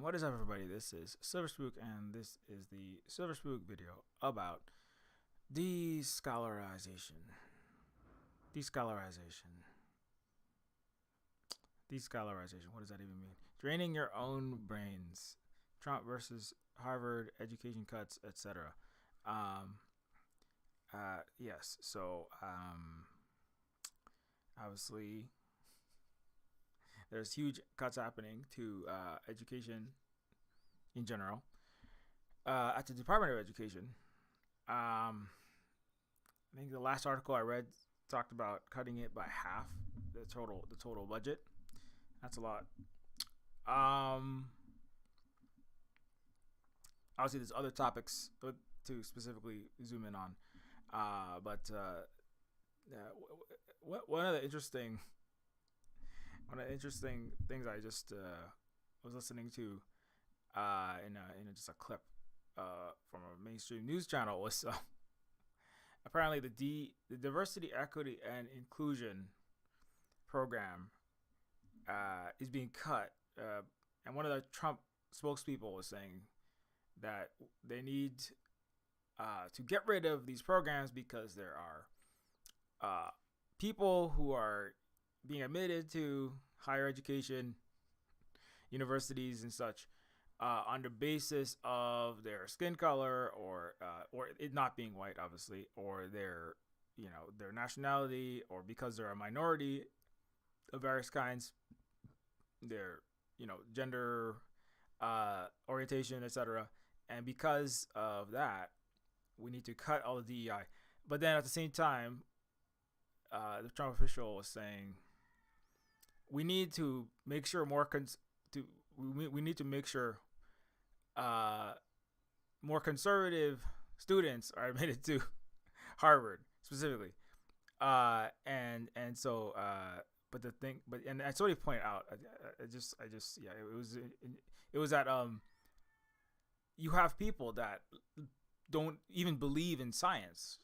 What is up, everybody? This is Silver Spook, and this is the Silver Spook video about de-scholarization. De-scholarization. De-scholarization. What does that even mean? Draining your own brains. Trump versus Harvard education cuts, etc. Um, yes. So, obviously, there's huge cuts happening to education in general at the Department of Education. I think the last article I read talked about cutting it by half the total budget. That's a lot. Um, Obviously, there's other topics to specifically zoom in on, but one of the interesting things I just was listening to in just a clip from a mainstream news channel was apparently the diversity, equity, and inclusion program is being cut, and one of the Trump spokespeople was saying that they need to get rid of these programs because there are people who are being admitted to higher education, universities, and such on the basis of their skin color or it not being white, obviously, or their nationality, or because they're a minority of various kinds, their gender orientation, etc. And because of that, we need to cut all the DEI. But then at the same time, the Trump official was saying we need to make sure we need to make sure more conservative students are admitted to Harvard specifically. And so but the thing, and I sort of point out, I just yeah, it was that you have people that don't even believe in science,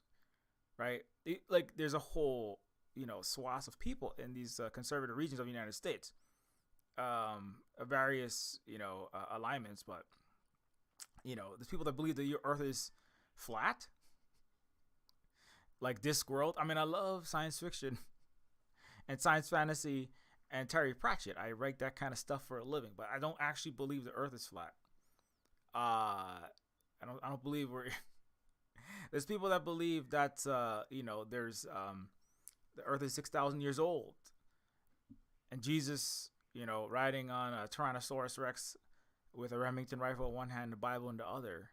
right? Like there's a whole swath of people in these conservative regions of the United States, various alignments, but there's people that believe that your Earth is flat, like Discworld. I mean, I love science fiction and science fantasy and Terry Pratchett. I write that kind of stuff for a living, but I don't actually believe the Earth is flat. I don't believe we're. There's people that believe that there's the Earth is 6,000 years old, and Jesus, riding on a Tyrannosaurus Rex with a Remington rifle in one hand, and the Bible in the other,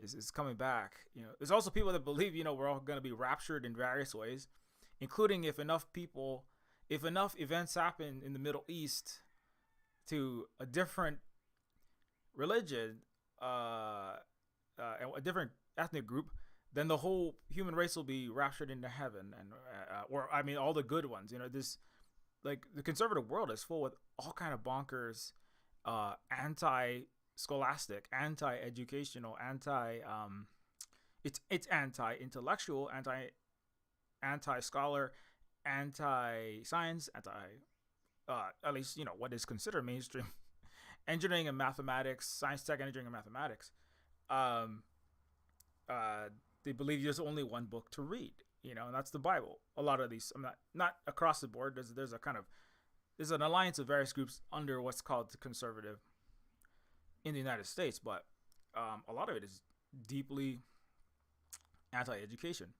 is coming back. There's also people that believe we're all going to be raptured in various ways, including if enough events happen in the Middle East to a different religion, a different ethnic group, then the whole human race will be raptured into heaven, and or I mean all the good ones. This, like, the conservative world is full with all kind of bonkers, anti-scholastic, anti-educational, it's anti-intellectual, anti-scholar, anti-science, at least what is considered mainstream engineering and mathematics, science, tech, engineering, and mathematics. They believe there's only one book to read, and that's the Bible. A lot of these, I'm not across the board. There's an alliance of various groups under what's called the conservative in the United States, but a lot of it is deeply anti-education,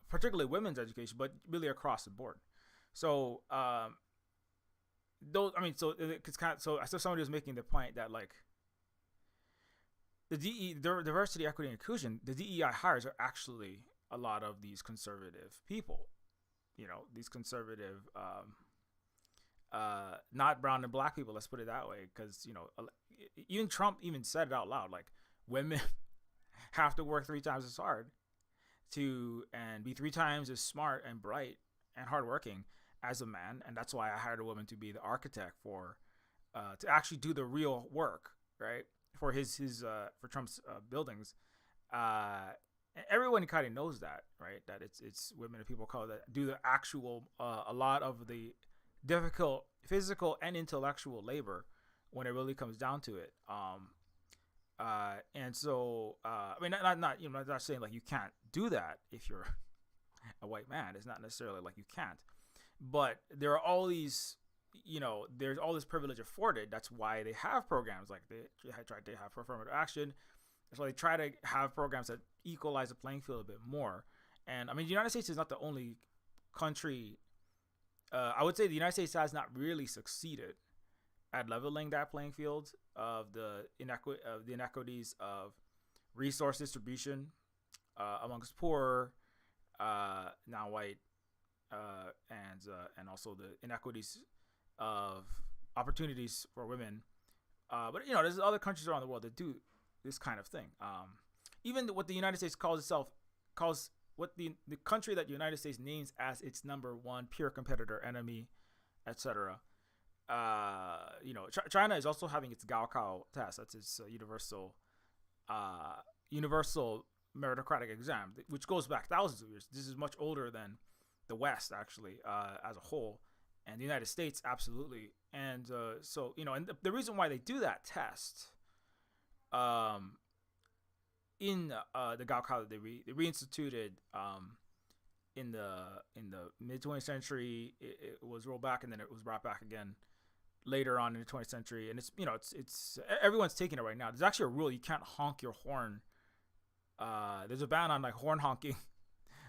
particularly women's education, but really across the board. So, so it's kind of, so I saw somebody was making the point that, like, the diversity, equity, and inclusion, the DEI hires are actually a lot of these conservative people. These conservative, not brown and black people. Let's put it that way, because even Trump even said it out loud. Like, women have to work 3 times as hard and be 3 times as smart and bright and hardworking as a man, and that's why I hired a woman to be the architect for to actually do the real work, right? For for Trump's buildings. Everyone kind of knows that, right? That it's women and people call that do the actual a lot of the difficult physical and intellectual labor when it really comes down to it. And so I mean, not you know, I'm not saying like you can't do that if you're a white man. It's not necessarily like you can't, but there are all these, you know, there's all this privilege afforded. That's why they have programs like they try to have affirmative action. That's why they try to have programs that equalize the playing field a bit more. And I mean, the United States is not the only country. I would say the United States has not really succeeded at leveling that playing field of the inequities of resource distribution amongst poor, non-white, and also the inequities of opportunities for women. But you know, there's other countries around the world that do this kind of thing. Even what the United States calls what the country that the United States names as its number one pure competitor, enemy, etc. You know, China is also having its Gaokao test. That's its universal meritocratic exam, which goes back thousands of years. This is much older than the West, actually, as a whole, and the United States, absolutely. And so, you know, and the reason why they do that test, in the Gaokao that they reinstituted in the mid 20th century, it was rolled back, and then it was brought back again later on in the 20th century. And it's, you know, it's everyone's taking it right now. There's actually a rule: you can't honk your horn. There's a ban on like horn honking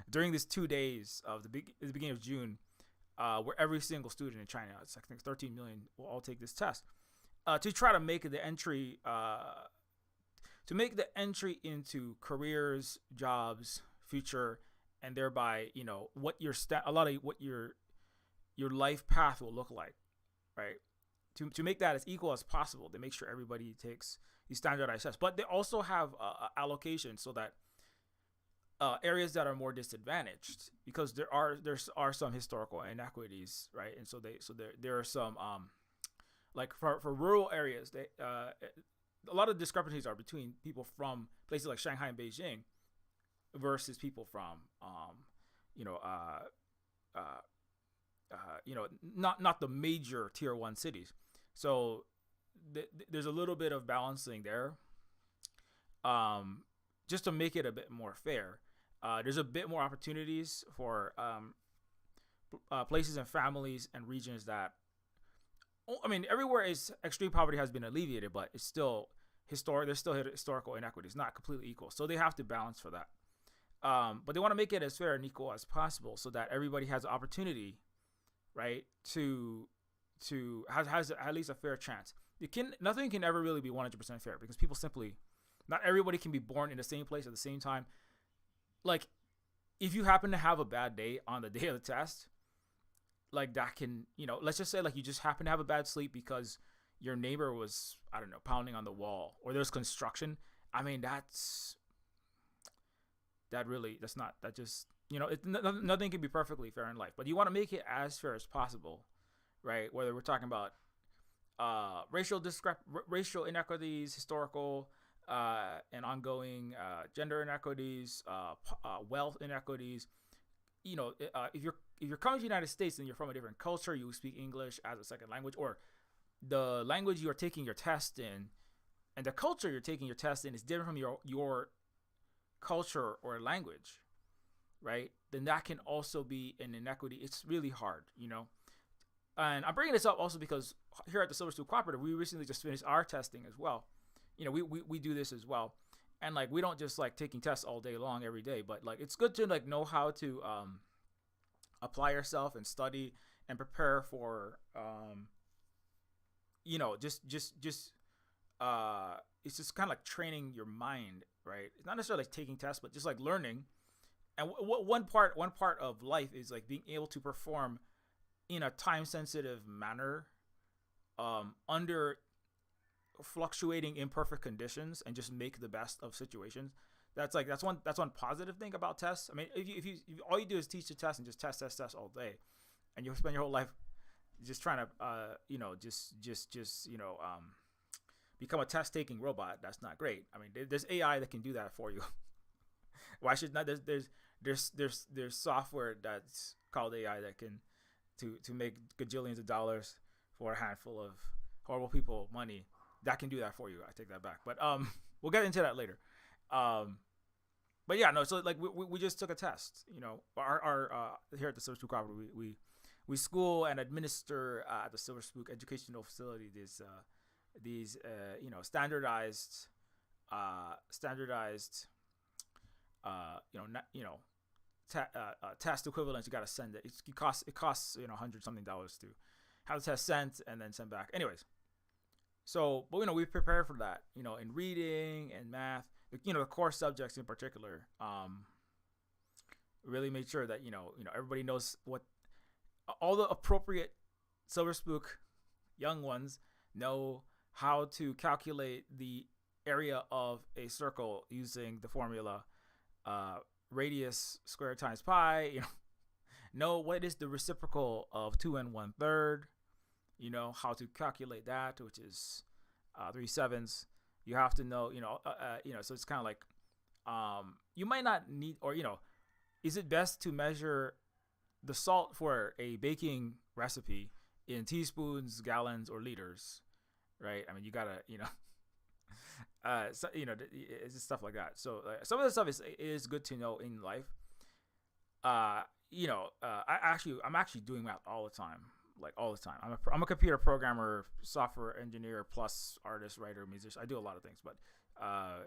during these 2 days of the beginning of June, where every single student in China, it's I think 13 million, will all take this test to try to make the entry into careers, jobs, future, and thereby, you know, what your your life path will look like, right? To make that as equal as possible, they make sure everybody takes these standardized tests. But they also have allocation so that areas that are more disadvantaged, because there are some historical inequities, right? And so there are some like for rural areas, they a lot of discrepancies are between people from places like Shanghai and Beijing versus people from not the major tier 1 cities. So there's a little bit of balancing there, just to make it a bit more fair. There's a bit more opportunities for places and families and regions that, I mean, everywhere is extreme poverty has been alleviated, but it's still there's still historical inequities, not completely equal. So they have to balance for that. But they want to make it as fair and equal as possible so that everybody has an opportunity, right, to has at least a fair chance. Nothing can ever really be 100% fair, because people simply, not everybody can be born in the same place at the same time. Like, if you happen to have a bad day on the day of the test, like that can, you know, let's just say like you just happen to have a bad sleep because your neighbor was, I don't know, pounding on the wall, or there's construction. I mean, nothing can be perfectly fair in life, but you want to make it as fair as possible, right? Whether we're talking about racial inequities, historical and ongoing gender inequities, wealth inequities. You know, if you're coming to the United States and you're from a different culture, you speak English as a second language, or the language you are taking your test in and the culture you're taking your test in is different from your culture or language, right? Then that can also be an inequity. It's really hard, you know. And I'm bringing this up also because here at the Silver Stool Cooperative, we recently just finished our testing as well. You know, we do this as well. And like, we don't just like taking tests all day long every day, but like, it's good to like know how to apply yourself and study and prepare for it's just kind of like training your mind, right? It's not necessarily like taking tests, but just like learning. And one part of life is like being able to perform in a time sensitive manner under fluctuating imperfect conditions and just make the best of situations. That's one positive thing about tests. I mean, if you all you do is teach the test and just test all day, and you spend your whole life just trying to become a test taking robot, that's not great. I mean, there's AI that can do that for you. Why should not? There's software that's called AI that can to make gajillions of dollars for a handful of horrible people money that can do that for you. I take that back, but we'll get into that later. Um, but yeah, no. So like we just took a test. You know, our here at the Silver Spook Cooperative, we school and administer at the Silver Spook Educational Facility these you know standardized test equivalents. You got to send it. It costs you know $100 to have the test sent and then sent back. Anyways, so but you know we prepare for that. You know, in reading and math, you know the core subjects in particular. Really made sure that you know everybody knows what all the appropriate Silver Spook young ones know how to calculate the area of a circle using the formula radius squared times pi. You know what is the reciprocal of 2 and 1/3. You know how to calculate that, which is 3/7. You have to know, so it's kind of like you might not need, or is it best to measure the salt for a baking recipe in teaspoons, gallons, or liters, right? I mean, you gotta, it's just stuff like that. So some of the stuff is good to know in life. I'm actually doing math all the time, like all the time. I'm a computer programmer, software engineer, plus artist, writer, musician. I do a lot of things, but I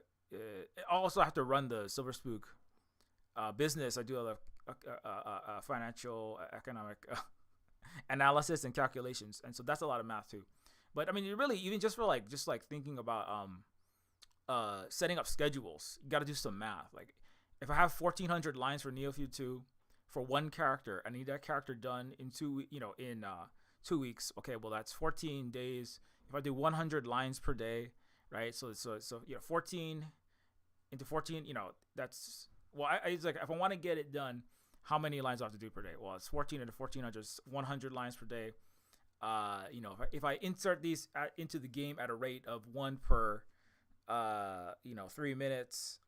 also have to run the Silver Spook business. I do a lot of financial, economic analysis and calculations, and so that's a lot of math too. But I mean, you really even just for just thinking about setting up schedules, you got to do some math. Like if I have 1,400 lines for Neofeud 2 for one character, I need that character done in 2 weeks. Okay, well that's 14 days. If I do 100 lines per day, right? So 14 into 14, that's it's like if I want to get it done, how many lines do I have to do per day? Well, it's 14 into 1,400, 100 lines per day. If I insert these into the game at a rate of 1 per 3 minutes,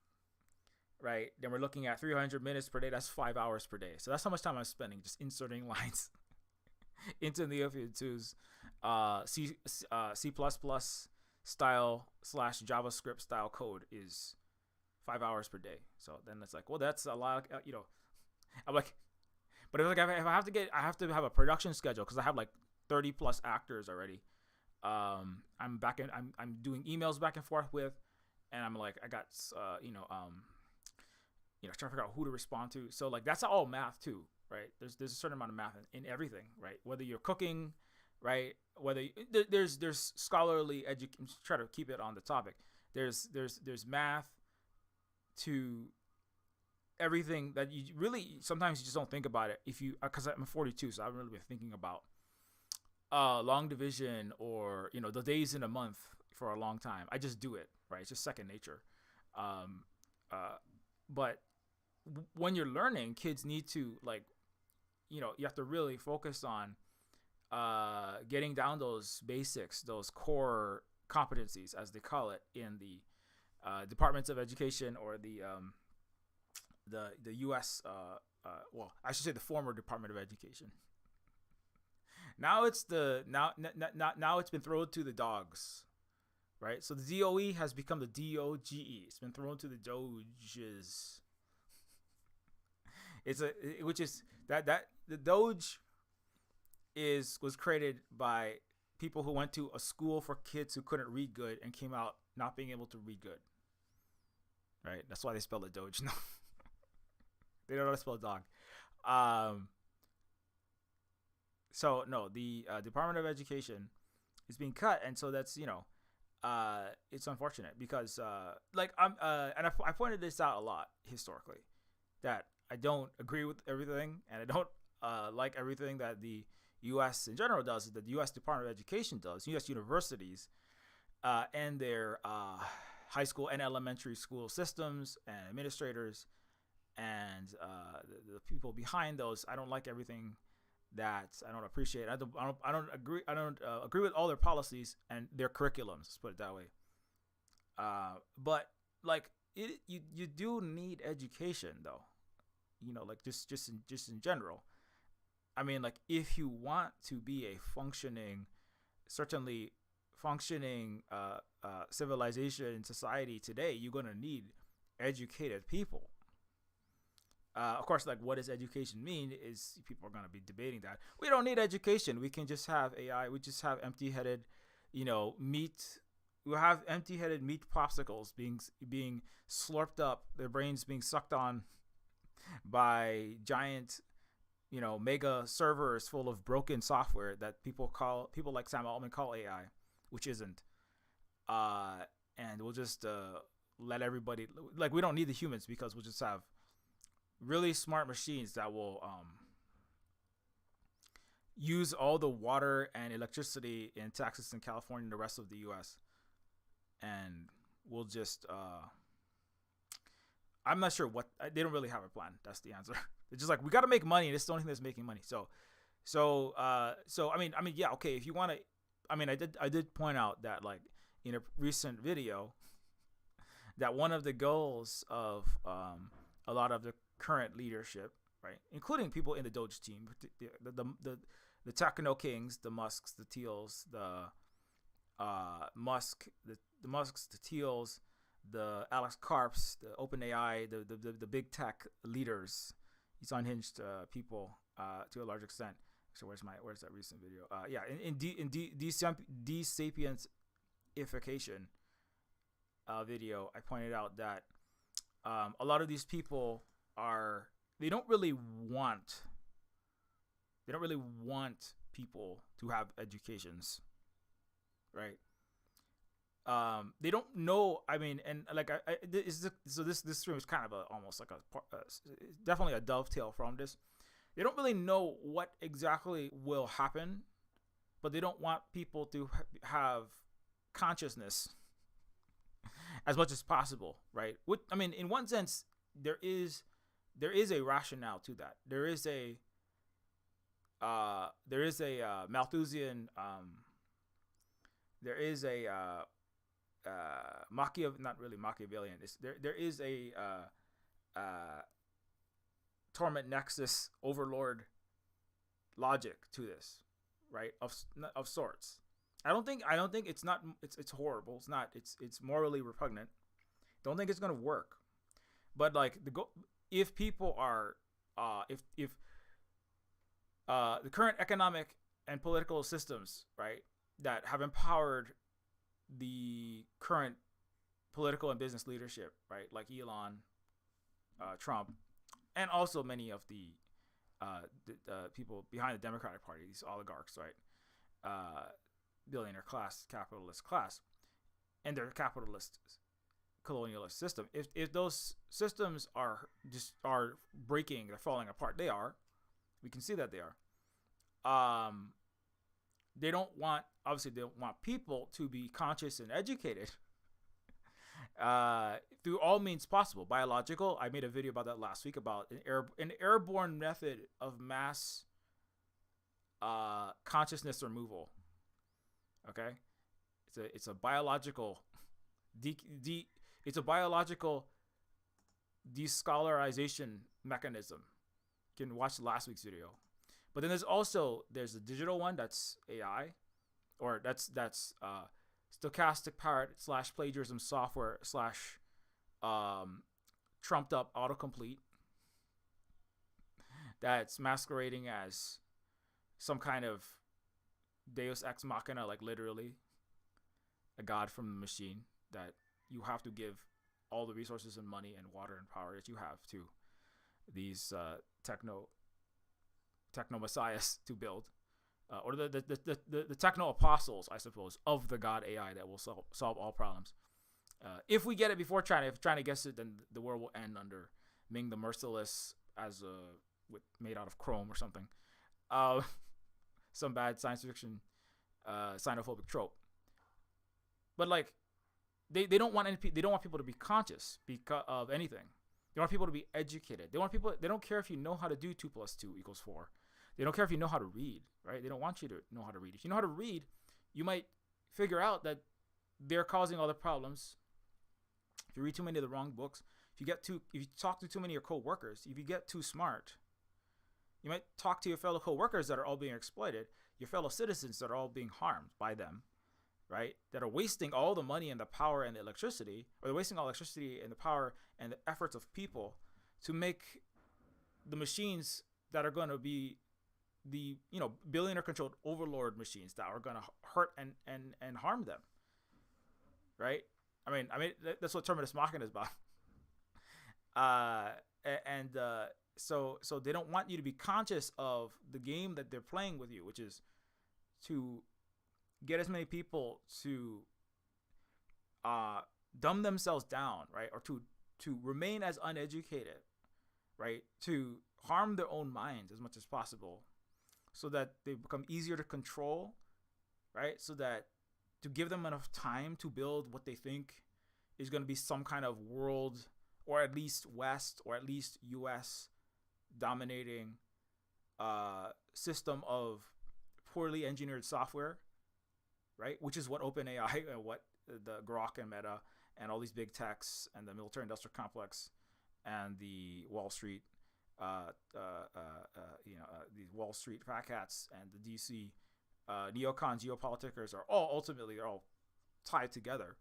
right? Then we're looking at 300 minutes per day. That's 5 hours per day. So that's how much time I'm spending just inserting lines into Neofeud 2's C++ style / JavaScript style code is 5 hours per day. So then it's like, well, that's a lot. I'm like, but if I have to have a production schedule because I have like 30 plus actors already. I'm doing emails back and forth with, and I'm like, I got trying to figure out who to respond to. So like that's all math too, right? There's a certain amount of math in everything, right? Whether you're cooking, right? There's scholarly try to keep it on the topic. There's math to everything that you really sometimes you just don't think about it because I'm 42, so I haven't really been thinking about long division or the days in a month for a long time. I just do it, right? It's just second nature. But when you're learning, kids need to you have to really focus on getting down those basics, those core competencies, as they call it in the departments of education or the U.S. Well, I should say the former Department of Education. Now it's now it's been thrown to the dogs, right? So the DOE has become the DOGE. It's been thrown to the Doges. The Doge was created by people who went to a school for kids who couldn't read good and came out not being able to read good. Right? That's why they spell it Doge. No, they don't know how to spell dog. So no, the Department of Education is being cut, and so that's it's unfortunate because I pointed this out a lot historically that I don't agree with everything, and I don't like everything that the U.S. in general does. That the U.S. Department of Education does, U.S. universities, and their high school and elementary school systems and administrators and the people behind those. I don't like everything that I don't appreciate. I don't agree. I don't agree with all their policies and their curriculums. Let's put it that way. But you do need education though. Just in general. I mean, if you want to be a functioning, certainly functioning civilization and society today, you're gonna need educated people. Of course, like, what does education mean? Is people are gonna be debating that. We don't need education. We can just have AI. We just have empty-headed, meat. We have empty-headed meat popsicles being slurped up. Their brains being sucked on by giant, mega servers full of broken software that people like Sam Altman call AI, which isn't. And we'll just let everybody, like, we don't need the humans because we'll just have really smart machines that will use all the water and electricity in Texas and California and the rest of the U.S. And we'll just I'm not sure what they don't really have a plan. That's the answer. They're just like, we got to make money, and it's the only thing that's making money. So I mean, yeah, okay. If you want to, I did point out that, like, in a recent video, that one of the goals of a lot of the current leadership, right, including people in the Doge team, the techno kings, the Musks, the Teals, the Musks, the Teals, the Alex Karps, the OpenAI, the big tech leaders, these unhinged people to a large extent. So where's that recent video? In De-Sapientification video, I pointed out that a lot of these people they don't really want people to have educations, right? They don't know. I mean, and like, this stream is kind of almost like definitely a dovetail from this. They don't really know what exactly will happen, but they don't want people to have consciousness as much as possible, right? In one sense, there is a rationale to that. There is a Malthusian. There is a not really Machiavellian. There is a torment nexus overlord logic to this, right? Of sorts. I don't think it's horrible. It's not. It's morally repugnant. Don't think it's gonna work. But like if people are if the current economic and political systems, right, that have empowered the current political and business leadership, right, like Elon, Trump, and also many of the people behind the Democratic Party, these oligarchs, right, billionaire class, capitalist class, and their capitalist colonialist system. If those systems are breaking, they're falling apart. They are. We can see that they are. They don't want people to be conscious and educated through all means possible. Biological. I made a video about that last week about an airborne method of mass consciousness removal. Okay, it's a biological de-scholarization mechanism. You can watch last week's video. But then there's a digital one that's AI, or that's stochastic parrot / plagiarism software / trumped up autocomplete that's masquerading as some kind of Deus ex machina, like literally a god from the machine that you have to give all the resources and money and water and power that you have to these techno messiahs to build, or the techno apostles, I suppose, of the god AI that will solve all problems. If we get it before China, if China gets it, then the world will end under Ming the Merciless made out of chrome or something. Some bad science fiction xenophobic trope. But like, they don't want people to be conscious of anything. They want people to be educated. They don't care if you know how to do 2 + 2 = 4. They don't care if you know how to read, right? They don't want you to know how to read. If you know how to read, you might figure out that they're causing all the problems. If you read too many of the wrong books, if you talk to too many of your co-workers, if you get too smart, you might talk to your fellow co-workers that are all being exploited, your fellow citizens that are all being harmed by them, right? That are wasting all the money and the power and the electricity, or they're wasting all electricity and the power and the efforts of people to make the machines that are going to be the billionaire controlled overlord machines that are going to hurt and harm them, right? I mean that's what Terminus Machina is about. uh and so they don't want you to be conscious of the game that they're playing with you, which is to get as many people to dumb themselves down, right? Or to remain as uneducated, right? To harm their own minds as much as possible, so that they become easier to control, right? So that to give them enough time to build what they think is going to be some kind of world, or at least West, or at least US dominating system of poorly engineered software, right? Which is what OpenAI and what the Grok and Meta and all these big techs and the military industrial complex and the Wall Street, these Wall Street fat cats and the DC neocon geopolitics are all ultimately, they're all tied together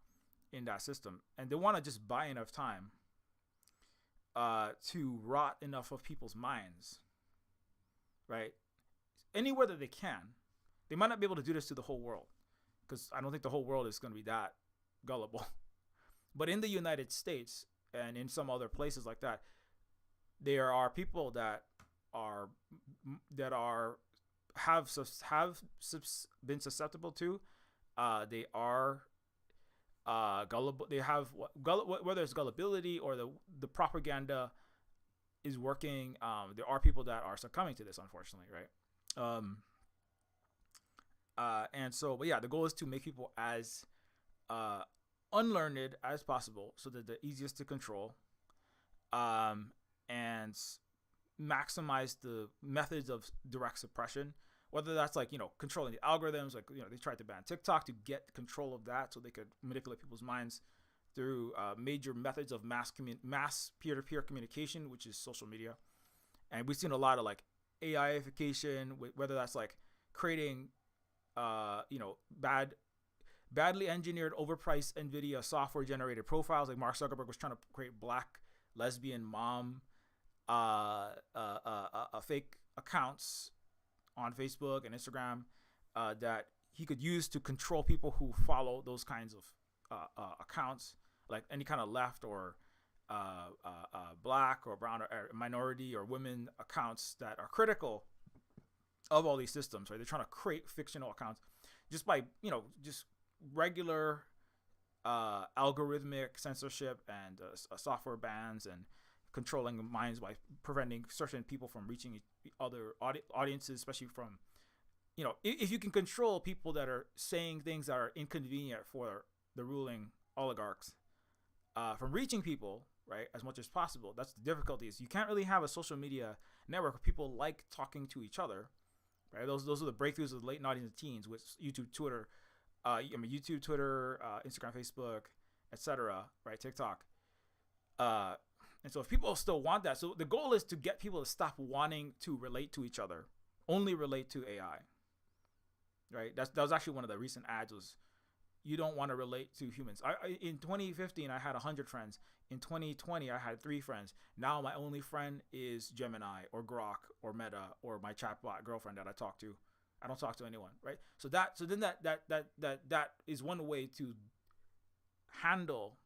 in that system, and they want to just buy enough time to rot enough of people's minds, right? Anywhere that they can. They might not be able to do this to the whole world, because I don't think the whole world is going to be that gullible. But in the United States and in some other places like that, there are people that have been susceptible to. They are gullible. They have whether it's gullibility or the propaganda is working. There are people that are succumbing to this, unfortunately, right? And so, but yeah, the goal is to make people as unlearned as possible, so that they're easiest to control, and maximize the methods of direct suppression. Whether that's like, controlling the algorithms, like, they tried to ban TikTok to get control of that so they could manipulate people's minds through major methods of mass peer-to-peer communication, which is social media. And we've seen a lot of like AIification, whether that's like creating, badly engineered, overpriced NVIDIA software generated profiles. Like Mark Zuckerberg was trying to create black lesbian mom, fake accounts on Facebook and Instagram that he could use to control people who follow those kinds of accounts, like any kind of left or black or brown or minority or women accounts that are critical of all these systems, right? They're trying to create fictional accounts just by, just regular algorithmic censorship and software bans and controlling minds by preventing certain people from reaching other audiences, especially from, if you can control people that are saying things that are inconvenient for the ruling oligarchs from reaching people, right, as much as possible. That's the difficulty, is you can't really have a social media network where people like talking to each other, right? Those are the breakthroughs of the late 90s and teens with YouTube, Twitter, Instagram, Facebook, etc., right, TikTok. And so if people still want that, so the goal is to get people to stop wanting to relate to each other, only relate to AI, right? That was actually one of the recent ads, was you don't want to relate to humans. In 2015, I had 100 friends. In 2020, I had 3 friends. Now my only friend is Gemini or Grok or Meta or my chatbot girlfriend that I talk to. I don't talk to anyone, right? So that is one way to handle,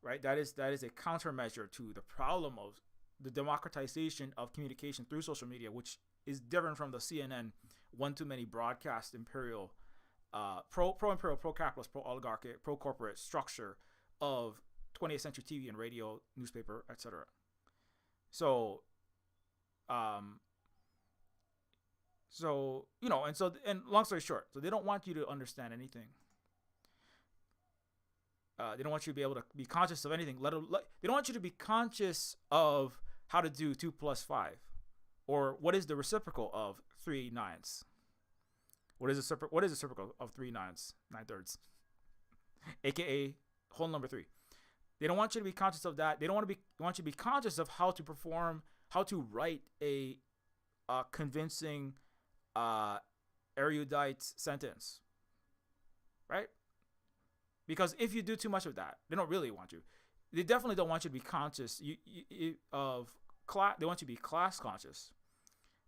right? That is a countermeasure to the problem of the democratization of communication through social media, which is different from the CNN one too many broadcast imperial, pro-imperial, pro-capitalist, pro-oligarchic, pro-corporate structure of 20th century TV and radio, newspaper, etc. So, and long story short, so they don't want you to understand anything. They don't want you to be able to be conscious of anything. They don't want you to be conscious of how to do 2 + 5, or what is the reciprocal of 3 9ths. What is the reciprocal of 3 9ths, 9/3, aka whole number 3. They don't want you to be conscious of that. They don't want you to be conscious of how to write a convincing, erudite sentence, right? Because if you do too much of that, they don't really want you. They definitely don't want you to be conscious of class. They want you to be class conscious.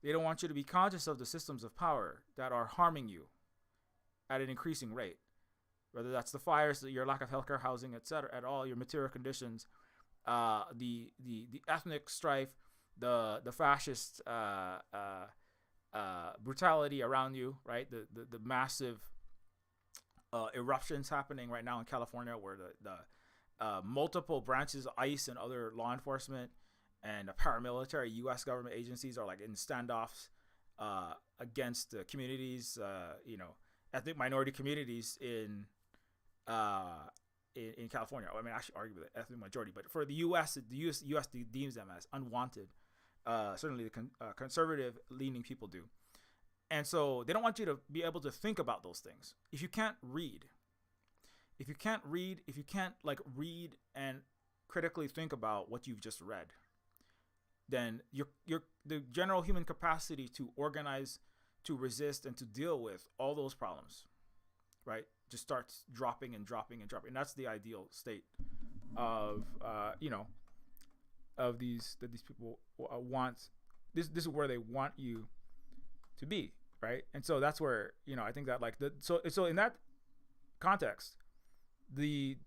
They don't want you to be conscious of the systems of power that are harming you at an increasing rate. Whether that's the fires, your lack of healthcare, housing, etc., at all your material conditions, the ethnic strife, the fascist brutality around you, right? The massive eruptions happening right now in California, where the multiple branches, ICE and other law enforcement and paramilitary U.S. government agencies are like in standoffs against communities, ethnic minority communities in California. I mean, actually, arguably ethnic majority, but for the U.S., U.S. deems them as unwanted. Certainly, the conservative-leaning people do, and so they don't want you to be able to think about those things. If you can't read, if you can't like read and critically think about what you've just read, then the general human capacity to organize, to resist, and to deal with all those problems, right, just starts dropping and dropping and dropping. And that's the ideal state of of these people want. This is where they want you to be, right? And so that's where I think that like so in that context, the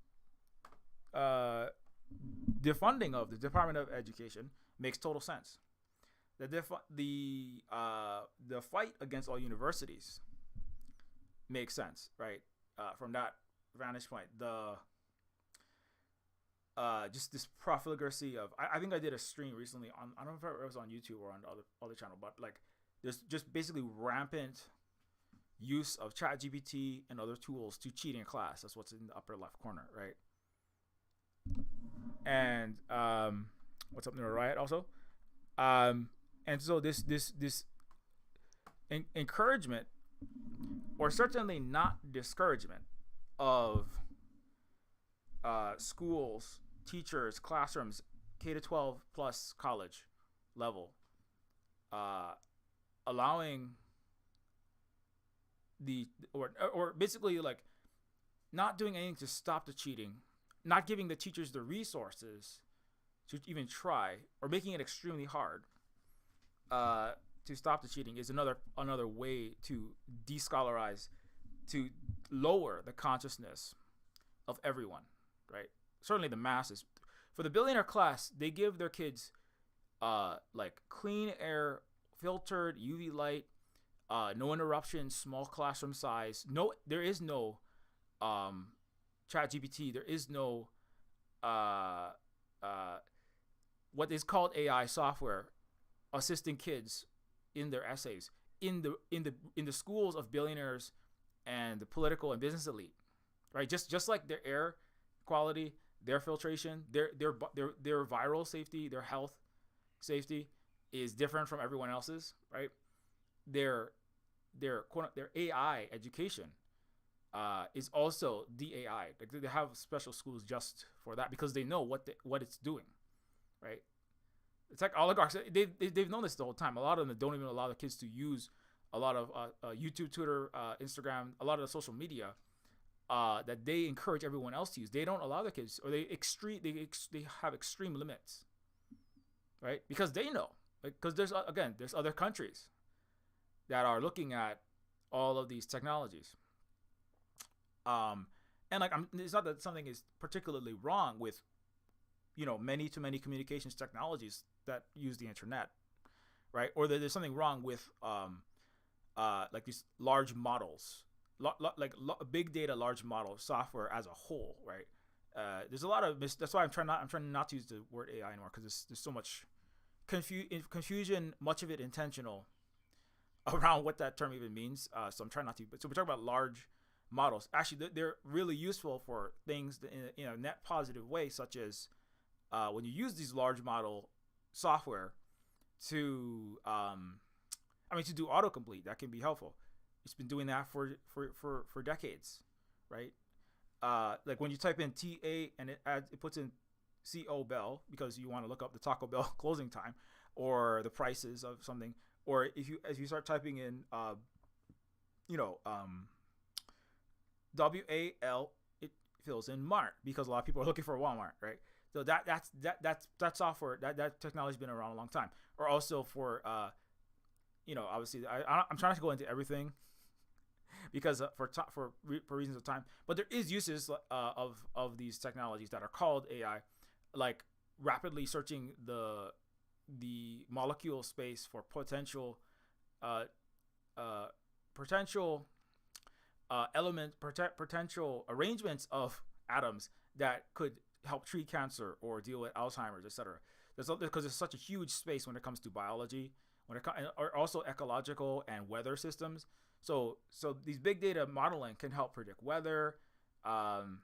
defunding of the Department of Education makes total sense. The fight against all universities makes sense, right? From that vantage point, just this profligacy of I think I did a stream recently on, I don't know if it was on YouTube or on the other channel, but like there's just basically rampant use of ChatGPT and other tools to cheat in class. That's what's in the upper left corner, right? And what's up in the right also, and so this encouragement, or certainly not discouragement, of schools, teachers, classrooms, K-12 plus college level, allowing or basically like not doing anything to stop the cheating, not giving the teachers the resources to even try, or making it extremely hard to stop the cheating, is another way to de-scholarize, to lower the consciousness of everyone, right? Certainly the masses. For the billionaire class, they give their kids like clean air, filtered UV light, no interruptions, small classroom size. There is no ChatGPT. There is no what is called AI software assisting kids in their essays in the schools of billionaires and the political and business elite, right? Just like their air quality, their filtration, their viral safety, their health safety is different from everyone else's, right? Their AI education is also DAI. Like they have special schools just for that because they know what it's doing, right? It's like oligarchs. They've known this the whole time. A lot of them don't even allow the kids to use a lot of YouTube, Twitter, Instagram, a lot of the social media that they encourage everyone else to use. They don't allow the kids, or they have extreme limits, right? Because they know, because there's other countries that are looking at all of these technologies. And like it's not that something is particularly wrong with many to many communications technologies that use the internet, right? Or that there's something wrong with like these large models, big data large model software as a whole, right? There's a lot of that's why I'm trying not to use the word AI anymore, because there's so much confusion, much of it intentional, around what that term even means. So I'm trying not to. So we're talking about large models. Actually, they're really useful for things in a net positive way, such as when you use these large model software to to do autocomplete. That can be helpful. It's been doing that for decades, right? Like when you type in TA and it puts in CO Bell because you want to look up the Taco Bell closing time or the prices of something, or if you start typing in WAL, it fills in Mart because a lot of people are looking for Walmart, right? So that software that technology's been around a long time. Or also for obviously I'm trying to go into everything because for reasons of time, but there is uses of these technologies that are called AI, like rapidly searching the molecule space for potential uh, potential potential arrangements of atoms that could help treat cancer or deal with Alzheimer's, etc. Because there's such a huge space when it comes to biology, or also ecological and weather systems. So these big data modeling can help predict weather, um,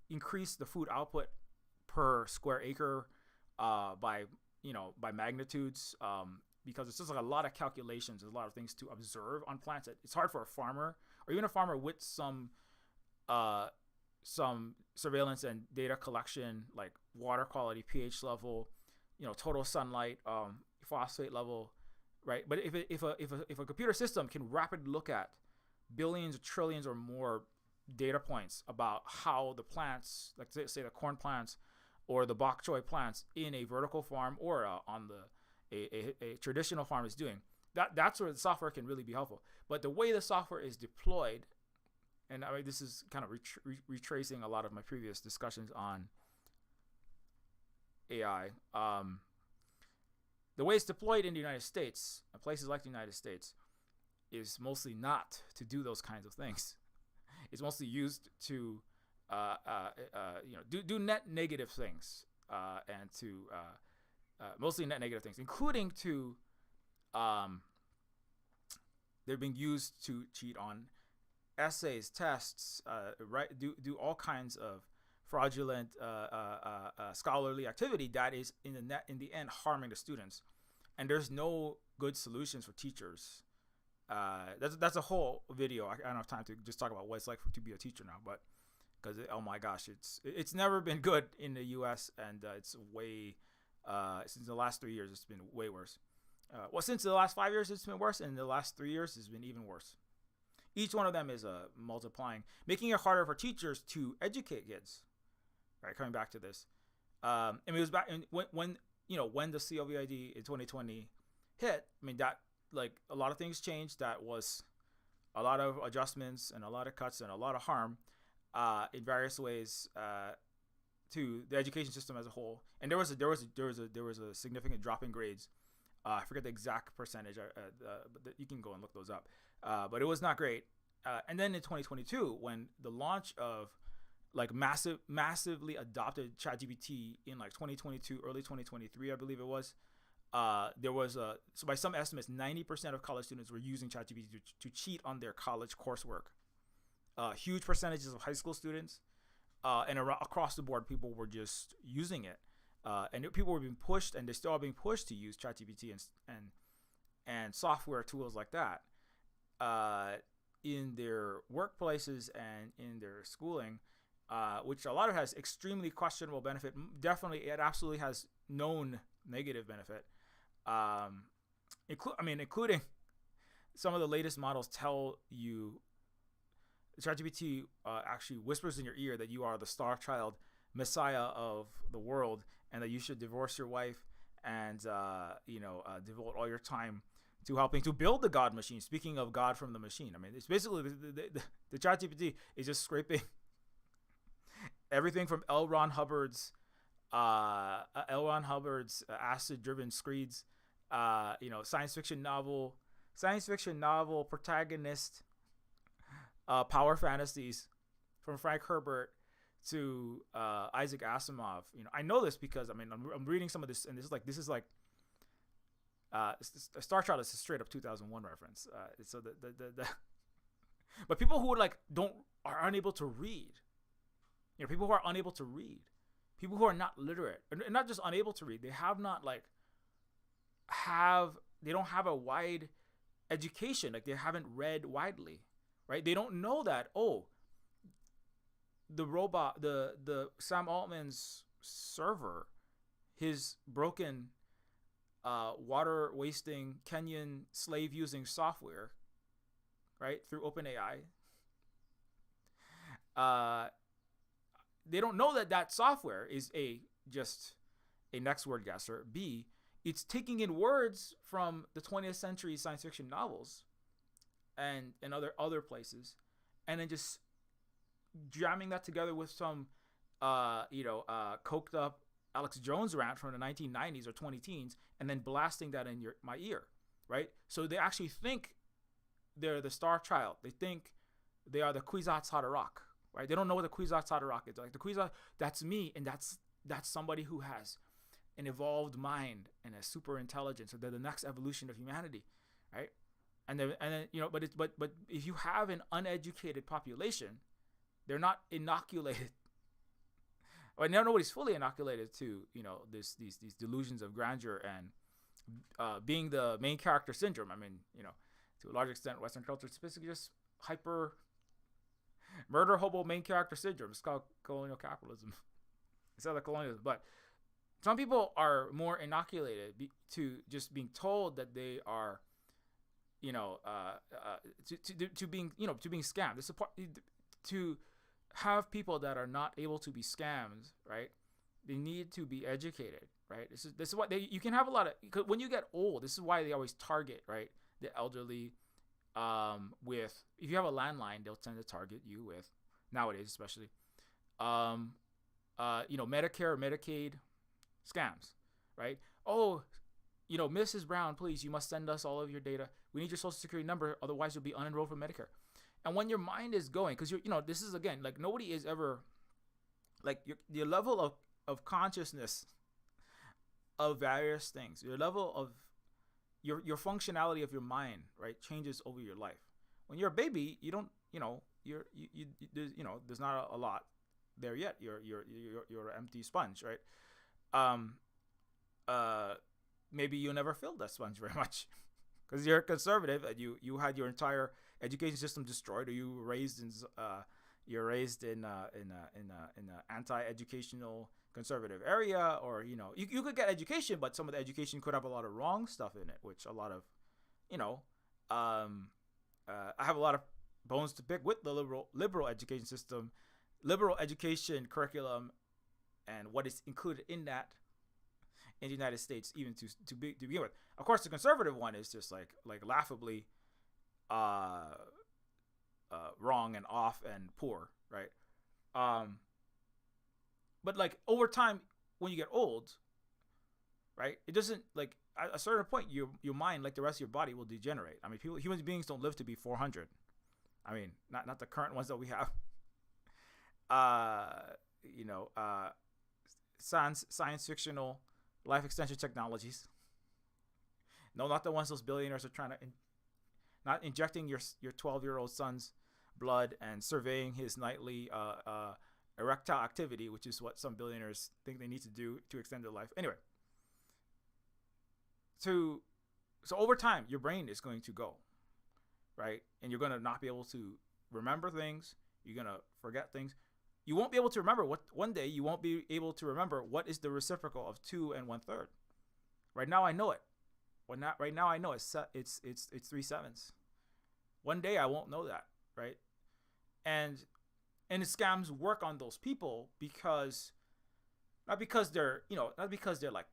increase the food output per square acre by magnitudes, because it's just like a lot of calculations. There's a lot of things to observe on plants. It's hard for a farmer or even a farmer with some surveillance and data collection, like water quality, pH level, total sunlight, phosphate level, right? But if a computer system can rapidly look at billions, trillions, or more data points about how the plants, like say the corn plants or the bok choy plants in a vertical farm or on a traditional farm is doing, that's where the software can really be helpful. But the way the software is deployed, and this is kind of retracing a lot of my previous discussions on AI. The way it's deployed in the United States, places like the United States, is mostly not to do those kinds of things. It's mostly used to do net negative things, and to mostly net negative things, including to they're being used to cheat on essays, tests, do all kinds of fraudulent scholarly activity that is in the end harming the students. And there's no good solutions for teachers. That's a whole video. I don't have time to just talk about what it's like to be a teacher now, but because oh my gosh, it's never been good in the U.S. and it's way since the last 3 years it's been way worse. Since the last 5 years it's been worse, and the last 3 years it's been even worse. Each one of them is multiplying, making it harder for teachers to educate kids. Right, coming back to this, it was back when the COVID in 2020 hit. I mean, that, like, a lot of things changed. That was a lot of adjustments and a lot of cuts and a lot of harm in various ways to the education system as a whole. And there was a significant drop in grades. I forget the exact percentage, but you can go and look those up. But it was not great. And then in 2022, when the launch of like massively adopted ChatGPT in like 2022, early 2023, I believe it was, there was so by some estimates, 90% of college students were using ChatGPT to cheat on their college coursework. Huge percentages of high school students, and across the board, people were just using it. And people were being pushed, and they still are being pushed to use ChatGPT and software tools like that in their workplaces and in their schooling, which a lot of has extremely questionable benefit. Definitely, it absolutely has known negative benefit, including some of the latest models tell you ChatGPT actually whispers in your ear that you are the star child messiah of the world, and that you should divorce your wife and devote all your time to helping to build the God machine. Speaking of God from the machine, I mean, it's basically the ChatGPT is just scraping everything from L. Ron Hubbard's acid-driven screeds, science fiction novel protagonist, power fantasies from Frank Herbert to Isaac Asimov. I know this because I'm reading some of this, and this is like Star Child is a straight up 2001 reference. So but people who are unable to read, people who are unable to read, people who are not literate, and not just unable to read, they have not they don't have a wide education, like they haven't read widely, right? They don't know that the robot, the Sam Altman's server, his broken water wasting Kenyan slave using software, right, through OpenAI, they don't know that that software is just a next word guesser. B, it's taking in words from the 20th century science fiction novels and other places, and then just jamming that together with some coked up Alex Jones rant from the 1990s or 20 teens, and then blasting that in my ear, right? So they actually think they're the Star Child. They think they are the Kwisatz Haderach, right? They don't know what the Kwisatz Haderach is. Like the Kwisatz, that's me, and that's somebody who has an evolved mind and a super intelligence. So they're the next evolution of humanity, right? And then but if you have an uneducated population, they're not inoculated. Well, nobody's fully inoculated to these delusions of grandeur and being the main character syndrome. I mean, to a large extent, Western culture is basically just hyper murder hobo main character syndrome. It's called colonial capitalism. It's other colonialism, but some people are more inoculated to just being told that they are, to being scammed. This is to have people that are not able to be scammed, right? They need to be educated, right? This is what you can have a lot of, when you get old, this is why they always target, right, the elderly. With, if you have a landline, they'll tend to target you with, nowadays especially, Medicare or Medicaid scams, right? Oh, Mrs. Brown, please, you must send us all of your data. We need your social security number, otherwise you'll be unenrolled from Medicare. And when your mind is going, because this is, again, like, nobody is ever, like, your level of consciousness of various things, your level of your functionality of your mind, right, changes over your life. When you're a baby, you don't, there's not a lot there yet. You're an empty sponge, right? Maybe you'll never fill that sponge very much because you're conservative and you had your entire education system destroyed, or you were raised in an anti-educational conservative area, or you could get education, but some of the education could have a lot of wrong stuff in it, which a lot of I have a lot of bones to pick with the liberal education system, liberal education curriculum, and what is included in that in the United States, even to begin with. Of course, the conservative one is just like laughably wrong and off and poor, right? But like over time, when you get old, right, it doesn't, like, at a certain point, your mind, like the rest of your body, will degenerate. I mean, human beings don't live to be 400. I mean, not the current ones that we have. Science fictional life extension technologies. No, not the ones those billionaires are trying to, not injecting your 12-year-old son's blood and surveying his nightly erectile activity, which is what some billionaires think they need to do to extend their life. Anyway, so over time, your brain is going to go, right? And you're going to not be able to remember things. You're going to forget things. You won't be able to remember one day you won't be able to remember what is the reciprocal of 2 1/3. Right now I know it. Right now I know it's 3 7s. One day I won't know that, right? And the scams work on those people because not because they're like,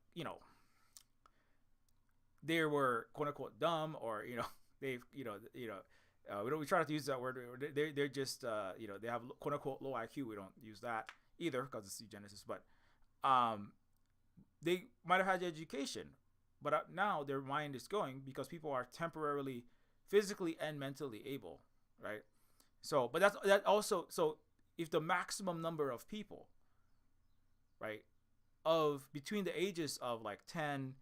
they were quote unquote dumb, or they've we try not to use that word. They're just they have quote unquote low IQ. We don't use that either because it's eugenesis. But they might have had education, but now their mind is going because people are temporarily, physically and mentally able, right? So, but that also, so if the maximum number of people, right, of between the ages of like 10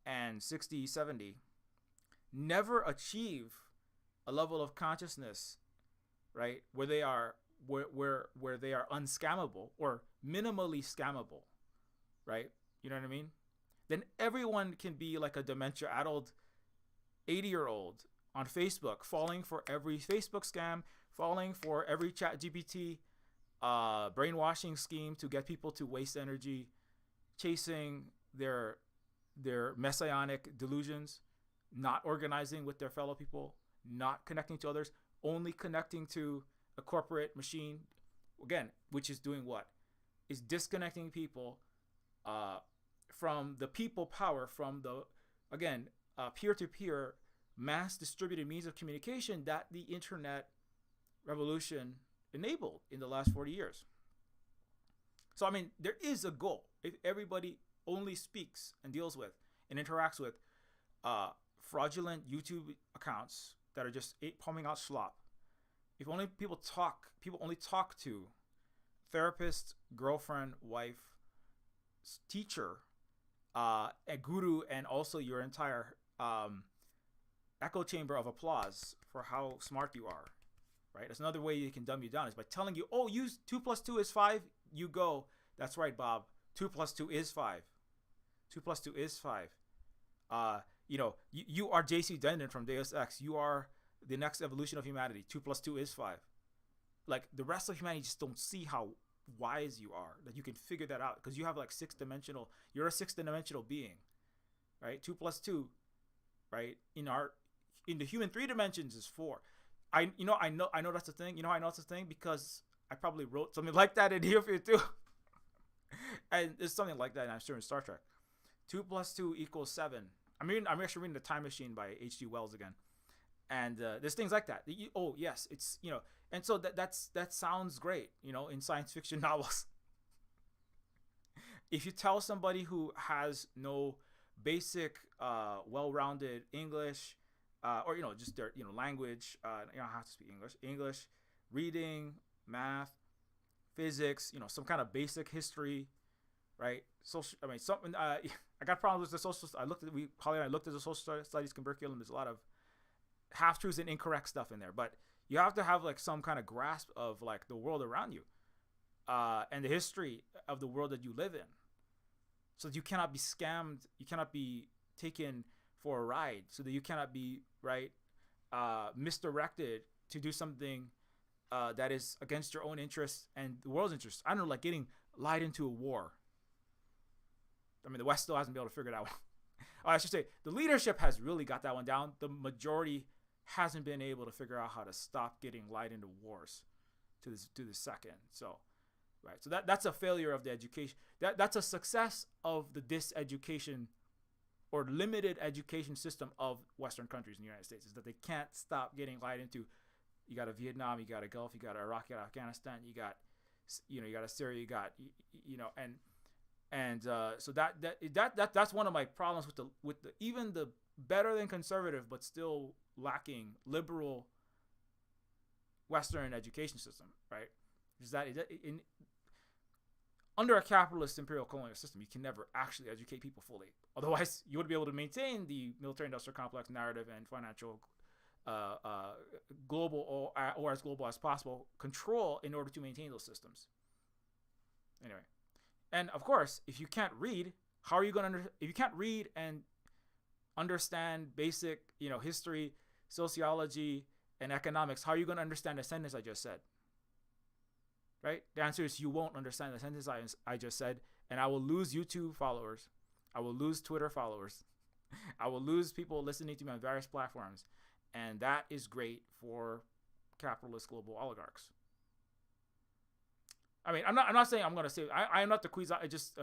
and 60, 70, never achieve a level of consciousness, right, where they are where they are unscammable or minimally scammable, right? You know what I mean? Then everyone can be like a dementia-addled 80-year-old on Facebook, falling for every Facebook scam, falling for every ChatGPT brainwashing scheme to get people to waste energy, chasing their messianic delusions, not organizing with their fellow people, not connecting to others, only connecting to a corporate machine again, which is doing what? Is disconnecting people from the people power, from the, again, peer-to-peer mass distributed means of communication that the internet revolution enabled in the last 40 years. So, I mean, there is a goal. If everybody only speaks and deals with and interacts with fraudulent YouTube accounts that are just pumping out slop, if only people only talk to therapist, girlfriend, wife, teacher, a guru, and also your entire echo chamber of applause for how smart you are, right? That's another way you can dumb you down, is by telling you, oh, 2 plus 2 is 5. You go, that's right, Bob. 2 plus 2 is 5. 2 plus 2 is 5. You are JC Dendon from Deus Ex. You are the next evolution of humanity. 2 plus 2 is 5. Like, the rest of humanity just don't see how wise you are, that you can figure that out, because you have like you're a 6-dimensional being, right? 2 plus 2, right? In the human 3 dimensions is 4. I know that's a thing. You know how I know it's a thing? Because I probably wrote something like that in Neofeud too. And it's something like that, and I'm sure in Star Trek. 2 plus 2 equals 7. I'm actually reading The Time Machine by H.G. Wells again. And there's things like that. Oh, yes, it's, and so that sounds great, in science fiction novels. If you tell somebody who has no basic, well-rounded English, or, just their, language, you don't have to speak English, reading, math, physics, some kind of basic history, right? Something, I got problems with the social, I looked at the social studies curriculum. There's a lot of half-truths and incorrect stuff in there, but you have to have like some kind of grasp of like the world around you, and the history of the world that you live in, so that you cannot be scammed, you cannot be taken for a ride, so that you cannot be misdirected to do something that is against your own interests and the world's interests. I don't know, like getting lied into a war. I mean, the West still hasn't been able to figure that one. I should say the leadership has really got that one down. The majority hasn't been able to figure out how to stop getting lied into wars to the second. So, right. So that's a failure of the education. That's a success of the diseducation or limited education system of Western countries in the United States, is that they can't stop getting lied into. You got a Vietnam, you got a Gulf, you got Iraq, you got Afghanistan, you got a Syria, you got, so that's one of my problems with the even the better than conservative but still lacking liberal Western education system, right? Is that under a capitalist imperial colonial system, you can never actually educate people fully. Otherwise, you would be able to maintain the military-industrial complex narrative and financial global or as global as possible control in order to maintain those systems. Anyway, and of course, if you can't read, how are you going to if you can't read and understand basic, history, sociology, and economics, how are you going to understand the sentence I just said? Right? The answer is you won't understand the sentence I just said, and I will lose YouTube followers. I will lose Twitter followers. I will lose people listening to me on various platforms, and that is great for capitalist global oligarchs. I mean, I'm not saying I'm going to say I am not the Kwisatz. I just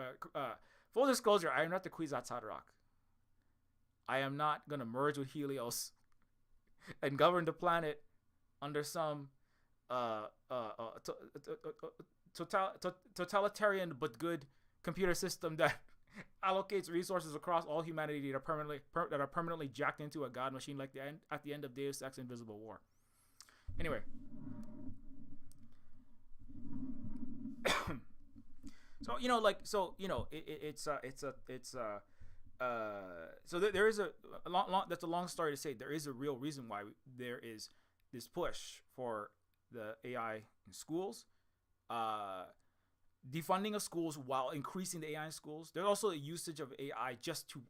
full disclosure, I am not the Kwisatz Haderach. I am not going to merge with Helios and govern the planet under some totalitarian but good computer system that allocates resources across all humanity that are permanently jacked into a god machine, like at the end of Deus Ex Invisible War. Anyway, so there is a long that's a long story to say. There is a real reason why there is this push for the AI in schools, defunding of schools while increasing the AI in schools. There's also a usage of AI just to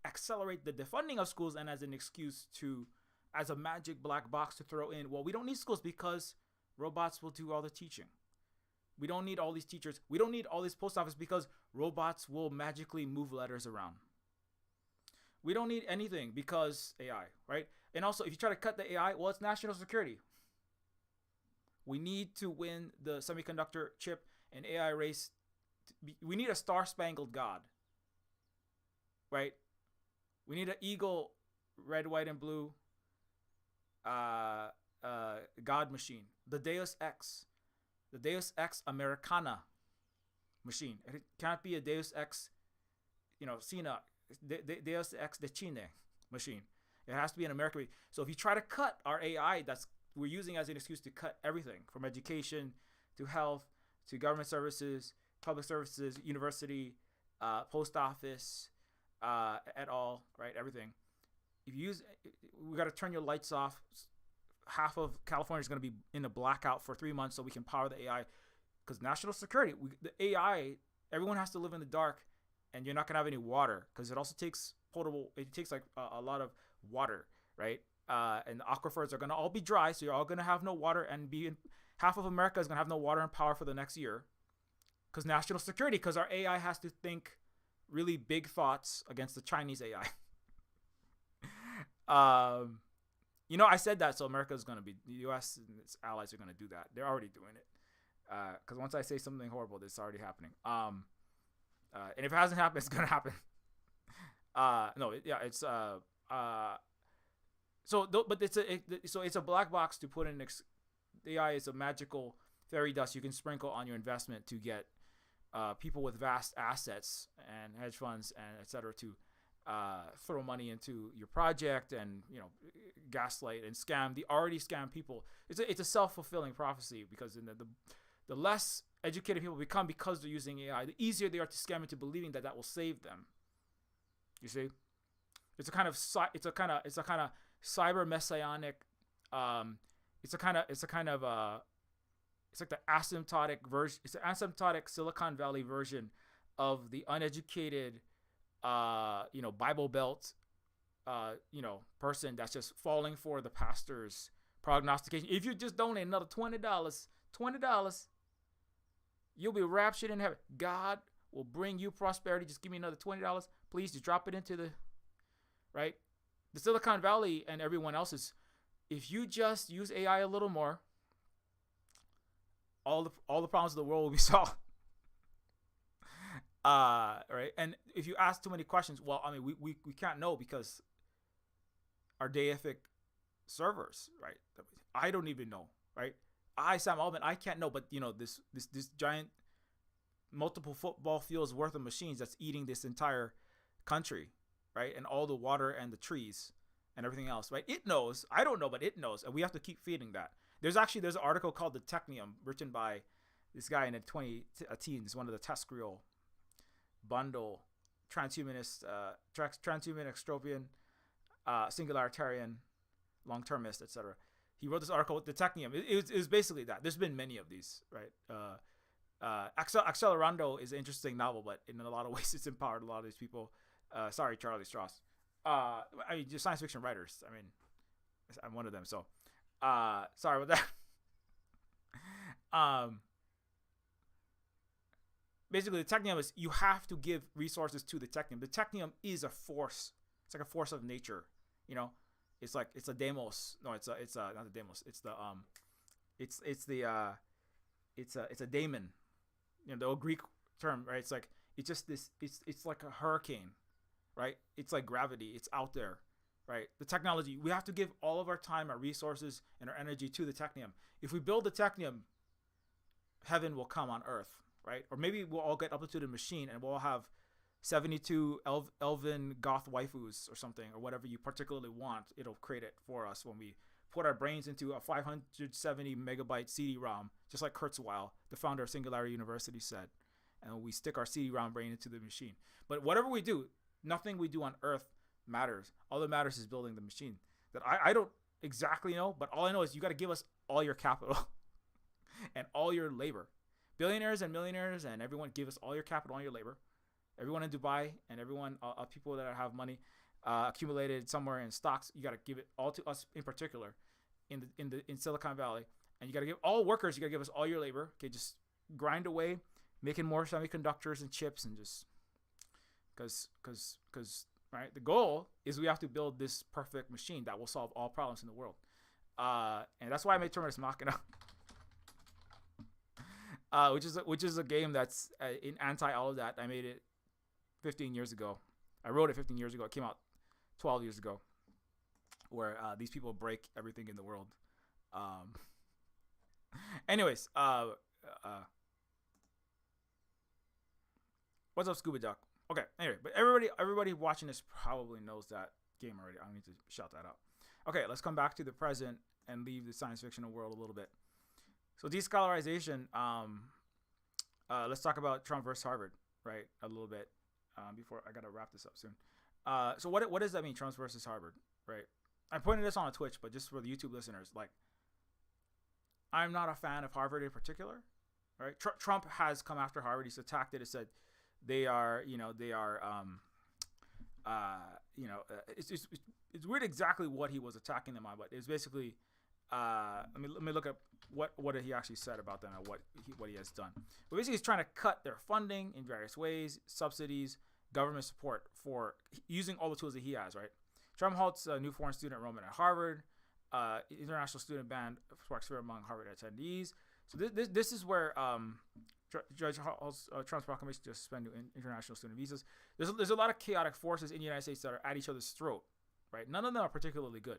accelerate the defunding of schools and as an excuse as a magic black box to throw in, well, we don't need schools because robots will do all the teaching. We don't need all these teachers. We don't need all this post office because robots will magically move letters around. We don't need anything because AI, right? And also, if you try to cut the AI, well, it's national security. We need to win the semiconductor chip and AI race. We need a star-spangled God, right? We need an eagle, red, white, and blue, God machine. The Deus Ex Americana machine. It can't be a Deus Ex, Cena, Deus Ex de Chine machine. It has to be an American. So if you try to cut our AI, that's we're using as an excuse to cut everything from education to health to government services, public services, university, post office, at all, right? Everything. If you use, we got to turn your lights off. Half of California is going to be in a blackout for 3 months so we can power the AI. Because national security, the AI, everyone has to live in the dark, and you're not going to have any water because it also takes it takes like a lot of water, right? And the aquifers are going to all be dry, so you're all going to have no water, and half of America is going to have no water and power for the next year. Because national security, because our AI has to think really big thoughts against the Chinese AI. I said that, so America is going to be, the U.S. and its allies are going to do that. They're already doing it. Because once I say something horrible, it's already happening. And if it hasn't happened, it's going to happen. It's a black box to put in. AI is a magical fairy dust you can sprinkle on your investment to get people with vast assets and hedge funds and etc. to throw money into your project and gaslight and scam the already scammed people. It's a self-fulfilling prophecy, because the less educated people become because they're using AI, the easier they are to scam into believing that will save them. You see, it's a kind of cyber messianic. It's like the asymptotic version. It's an asymptotic Silicon Valley version of the uneducated, Bible Belt, person that's just falling for the pastor's prognostication. If you just donate another $20, you'll be raptured in heaven. God will bring you prosperity. Just give me another $20, please. Just drop it into the right. The Silicon Valley and everyone else is, if you just use AI a little more, all the problems of the world will be solved. Right? And if you ask too many questions, well, I mean, we can't know because our deific servers, right? I don't even know, right? Sam Altman, I can't know, but this giant multiple football fields worth of machines that's eating this entire country, right? And all the water and the trees and everything else, right? It knows. I don't know, but it knows, and we have to keep feeding that. There's an article called The Technium, written by this guy in the 2010s, one of the Tescrial bundle transhumanist, transhuman, extropian, singularitarian, long-termist, etc. He wrote this article with The Technium. It was basically that. There's been many of these, right? Accelerando is an interesting novel, but in a lot of ways it's empowered a lot of these people. Sorry, Charlie Strauss. Just science fiction writers. I mean, I'm one of them, so sorry about that. Basically, the Technium is, you have to give resources to the Technium. The Technium is a force. It's like a force of nature. It's a demos. No, it's not the demos. It's a daemon. The old Greek term, right? It's like, it's just this. It's like a hurricane, right? It's like gravity. It's out there, right? The technology. We have to give all of our time, our resources, and our energy to the Technium. If we build the Technium, heaven will come on earth, right? Or maybe we'll all get up to the machine and we'll all have 72 elven goth waifus or something, or whatever you particularly want. It'll create it for us when we put our brains into a 570 megabyte CD-ROM, just like Kurzweil, the founder of Singularity University, said. And we stick our CD-ROM brain into the machine. But whatever we do, nothing we do on earth matters. All that matters is building the machine. That I don't exactly know, but all I know is you got to give us all your capital and all your labor. Billionaires and millionaires and everyone, give us all your capital, all your labor. Everyone in Dubai and everyone, people that have money accumulated somewhere in stocks, you got to give it all to us in particular, in Silicon Valley. And you got to give all workers, you got to give us all your labor. Okay, just grind away, making more semiconductors and chips, and just because right, the goal is we have to build this perfect machine that will solve all problems in the world. And that's why I made Terminus Machina. which is a game that's in anti all of that. I made it 15 years ago. I wrote it 15 years ago. It came out 12 years ago, where these people break everything in the world. Um, anyways, what's up, Scuba Duck? Okay, anyway, but everybody watching this probably knows that game already. I don't need to shout that out. Okay, let's come back to the present and leave the science fictional world a little bit. So de-scholarization. Let's talk about Trump versus Harvard, right? A little bit before I gotta wrap this up soon. So what does that mean, Trump versus Harvard, right? I'm putting this on Twitch, but just for the YouTube listeners, like, I'm not a fan of Harvard in particular, right? Trump has come after Harvard. He's attacked it. He said they are, it's weird exactly what he was attacking them on, but it's basically, let me look up what he actually said about them and what he has done. But basically, he's trying to cut their funding in various ways, subsidies, government support for using all the tools that he has, right? Trump halts new foreign student enrollment at Harvard. International student ban sparks fear among Harvard attendees. So this is where Judge Trump's proclamation to suspend international student visas. There's a lot of chaotic forces in the United States that are at each other's throat, right? None of them are particularly good.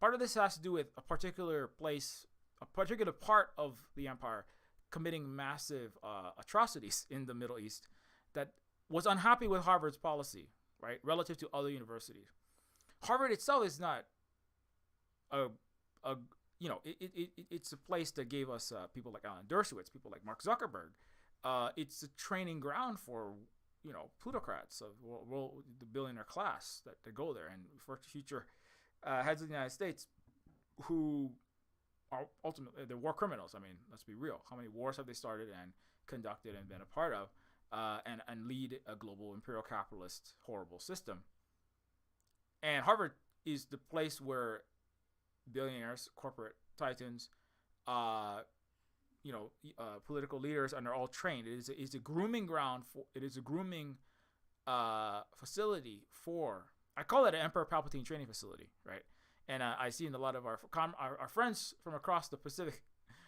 Part of this has to do with a particular place, a particular part of the empire committing massive atrocities in the Middle East that was unhappy with Harvard's policy, right, relative to other universities. Harvard itself is not it's a place that gave us people like Alan Dershowitz, people like Mark Zuckerberg. It's a training ground for plutocrats of the billionaire class that go there, and for future heads of the United States who are ultimately they're war criminals. I mean, let's be real. How many wars have they started and conducted and been a part of, and lead a global imperial capitalist horrible system? And Harvard is the place where billionaires, corporate titans, political leaders, and they're all trained. It is a grooming ground for. It is a grooming facility for. I call it an Emperor Palpatine training facility, right? And I see in a lot of our friends from across the Pacific,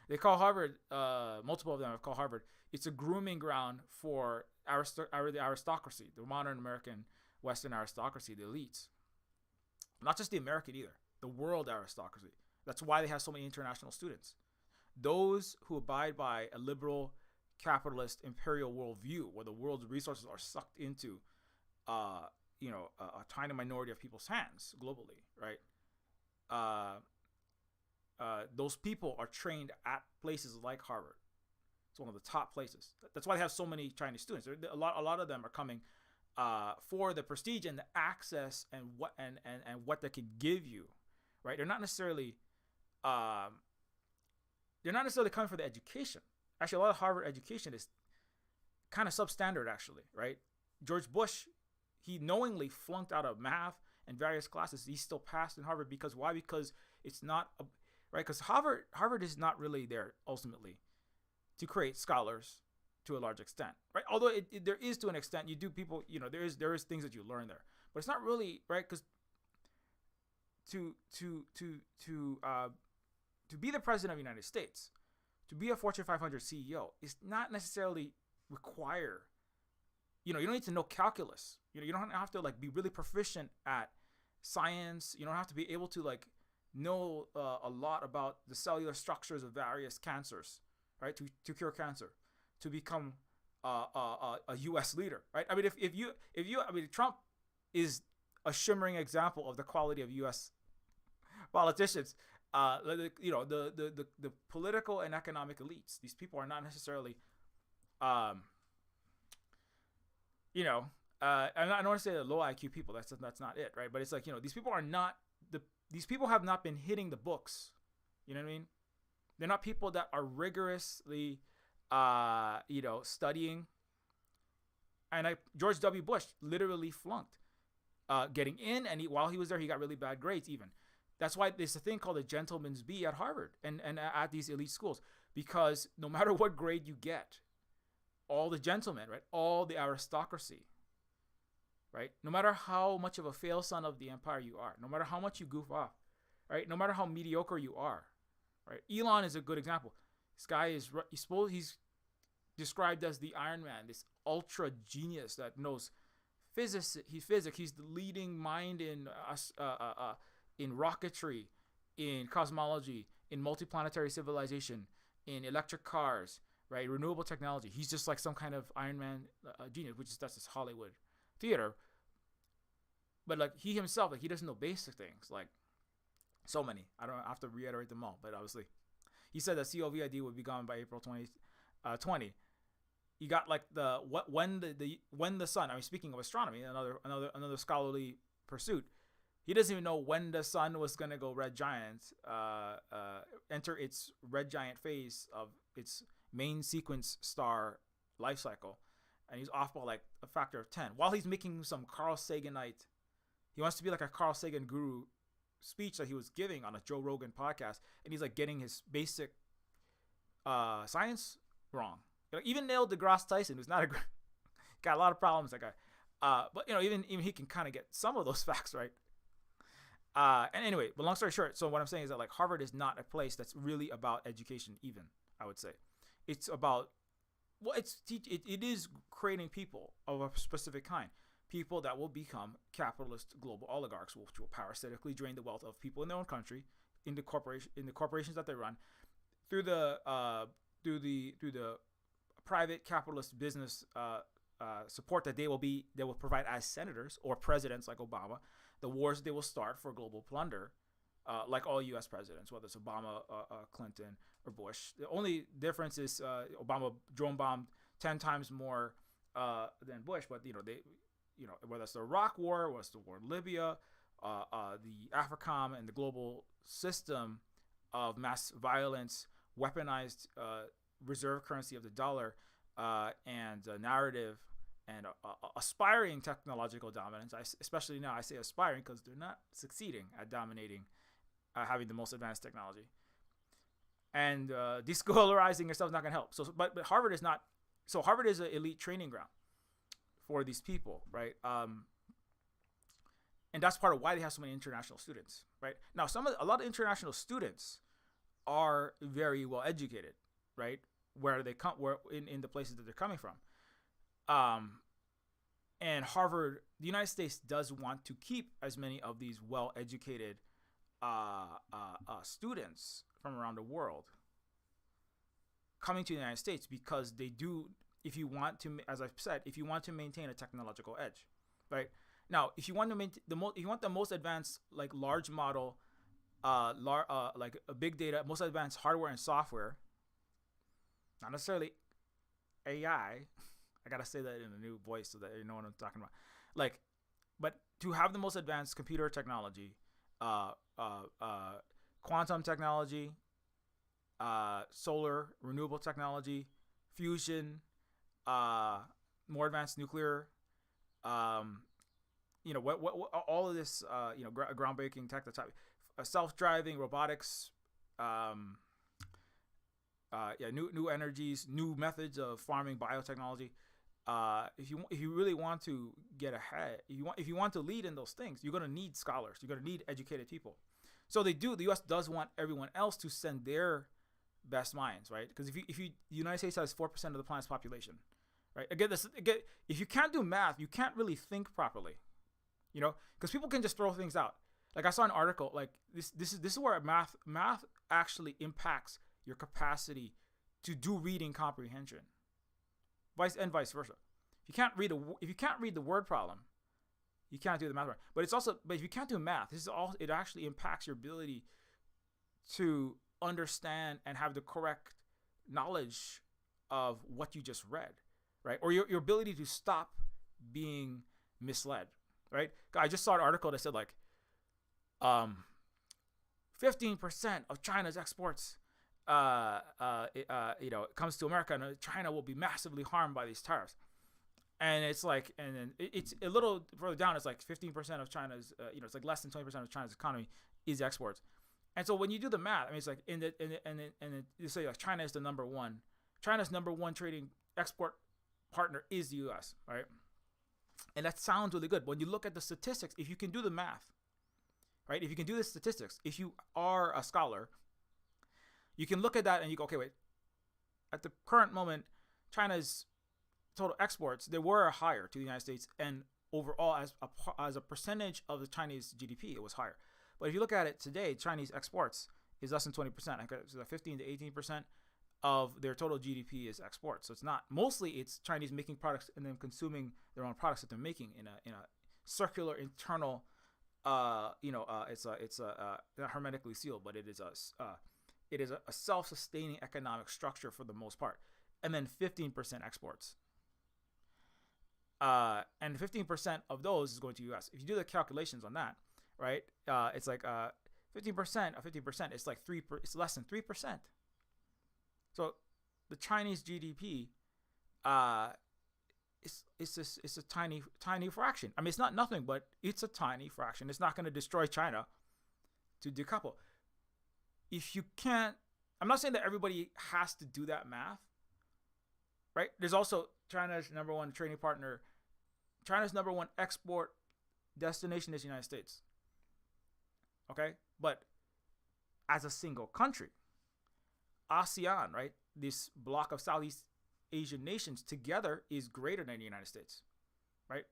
they call Harvard. Multiple of them have called Harvard. It's a grooming ground for the aristocracy, the modern American Western aristocracy, the elites. Not just the American either, the world aristocracy. That's why they have so many international students. Those who abide by a liberal, capitalist, imperial worldview, where the world's resources are sucked into, a tiny minority of people's hands globally, right? Those people are trained at places like Harvard. It's one of the top places. That's why they have so many Chinese students. A lot of them are coming for the prestige and the access and what they can give you, right? They're not necessarily coming for the education. Actually, a lot of Harvard education is kind of substandard, actually, right? George Bush, he knowingly flunked out of math and various classes. He still passed in Harvard because why? Because it's not right. Because Harvard is not really there ultimately to create scholars to a large extent, right? Although there is to an extent, you do people, there is things that you learn there, but it's not really right because to be the president of the United States, to be a Fortune 500 CEO is not necessarily require, you don't need to know calculus. You don't have to be really proficient at science. You don't have to be able to know a lot about the cellular structures of various cancers, right? To cure cancer, to become a U.S. leader, right? I mean, Trump is a shimmering example of the quality of U.S. politicians. The political and economic elites. These people are not necessarily, I don't want to say the low IQ people. That's not it, right? But it's these people are not these people have not been hitting the books. You know what I mean? They're not people that are rigorously, studying. And George W. Bush literally flunked getting in, and while he was there, he got really bad grades even. That's why there's a thing called a gentleman's B at Harvard and at these elite schools, because no matter what grade you get, all the gentlemen, right, all the aristocracy, right, no matter how much of a fail son of the empire you are, no matter how much you goof off, right, no matter how mediocre you are, right. Elon is a good example. This guy he's described as the Iron Man, this ultra genius that knows physics. He's physics. He's the leading mind in rocketry, in cosmology, in multiplanetary civilization, in electric cars, right? Renewable technology. He's just like some kind of Iron Man genius, which is that's this Hollywood theater. But like he himself, like he doesn't know basic things. Like so many. I don't have to reiterate them all, but obviously, he said that COVID would be gone by April 2020. You got like when the sun. I mean, speaking of astronomy, another scholarly pursuit. He doesn't even know when the sun was gonna go red giant, enter its red giant phase of its main sequence star life cycle, and he's off by like a factor of 10. While he's making some Carl Saganite, he wants to be like a Carl Sagan guru speech that he was giving on a Joe Rogan podcast, and he's like getting his basic science wrong. Even Neil deGrasse Tyson, who's not got a lot of problems, that guy. But even he can kind of get some of those facts right. And anyway, but long story short, so what I'm saying is that like Harvard is not a place that's really about education. Even I would say, it's about it is creating people of a specific kind, people that will become capitalist global oligarchs, which will parasitically drain the wealth of people in their own country, in the corporations that they run, through the private capitalist business support that they will provide as senators or presidents like Obama. The wars they will start for global plunder, like all U.S. presidents, whether it's Obama, Clinton, or Bush. The only difference is Obama drone bombed 10 times more than Bush, but whether it's the Iraq War, whether it's the war in Libya, the AFRICOM, and the global system of mass violence, weaponized reserve currency of the dollar, and narrative, and aspiring technological dominance. Especially now, I say aspiring because they're not succeeding at dominating, having the most advanced technology. And de-scholarizing yourself is not going to help. But Harvard is not. So Harvard is an elite training ground for these people, right? And that's part of why they have so many international students, right? Now, a lot of international students are very well educated, right? Where they come, in the places that they're coming from. And Harvard, the United States does want to keep as many of these well-educated students from around the world coming to the United States, because they do, if you want to, as I've said, if you want to maintain a technological edge, right? Now, if you want to maintain if you want the most advanced, like large model, like a big data, most advanced hardware and software, not necessarily AI. I gotta say that in a new voice so that you know what I'm talking about. Like, but to have the most advanced computer technology, quantum technology, solar, renewable technology, fusion, more advanced nuclear, what all of this, groundbreaking tech, that's self-driving robotics, new energies, new methods of farming, biotechnology. If you really want to get ahead, if you want to lead in those things, you're going to need scholars. You're going to need educated people. So the U.S. does want everyone else to send their best minds, right? Because the United States has 4% of the planet's population, right? Again, if you can't do math, you can't really think properly, because people can just throw things out. Like I saw an article, like this is where math actually impacts your capacity to do reading comprehension, vice versa. If you can't read the word problem, you can't do the math. But if you can't do math, it actually impacts your ability to understand and have the correct knowledge of what you just read, right? Or your ability to stop being misled, right? I just saw an article that said 15% of China's exports comes to America, and China will be massively harmed by these tariffs. And it's like, and then it's a little further down. It's like 15% of China's, it's like less than 20% of China's economy is exports. And so when you do the math, I mean, it's like and you say like China is the number one. China's number one trading export partner is the U.S., right? And that sounds really good. When you look at the statistics, if you can do the math, right? If you can do the statistics, if you are a scholar, you can look at that and you go, okay, wait. At the current moment, China's total exports, they were higher to the United States, and overall, as a percentage of the Chinese GDP, it was higher. But if you look at it today, Chinese exports is less than 20%. It's like 15 to 18% of their total GDP is exports. So it's not, mostly it's Chinese making products and then consuming their own products that they're making in a circular internal, it's not hermetically sealed, but it is a self-sustaining economic structure for the most part. And then 15% exports. And 15% of those is going to US. If you do the calculations on that, right, it's like 15% of 50%. It's like it's less than 3%. So the Chinese GDP, it's a tiny fraction. I mean, it's not nothing, but it's a tiny fraction. It's not going to destroy China to decouple. If you can't, I'm not saying that everybody has to do that math, right? There's also China's number one trading partner. China's number one export destination is the United States. Okay? But as a single country, ASEAN, right? This block of Southeast Asian nations together is greater than the United States, right?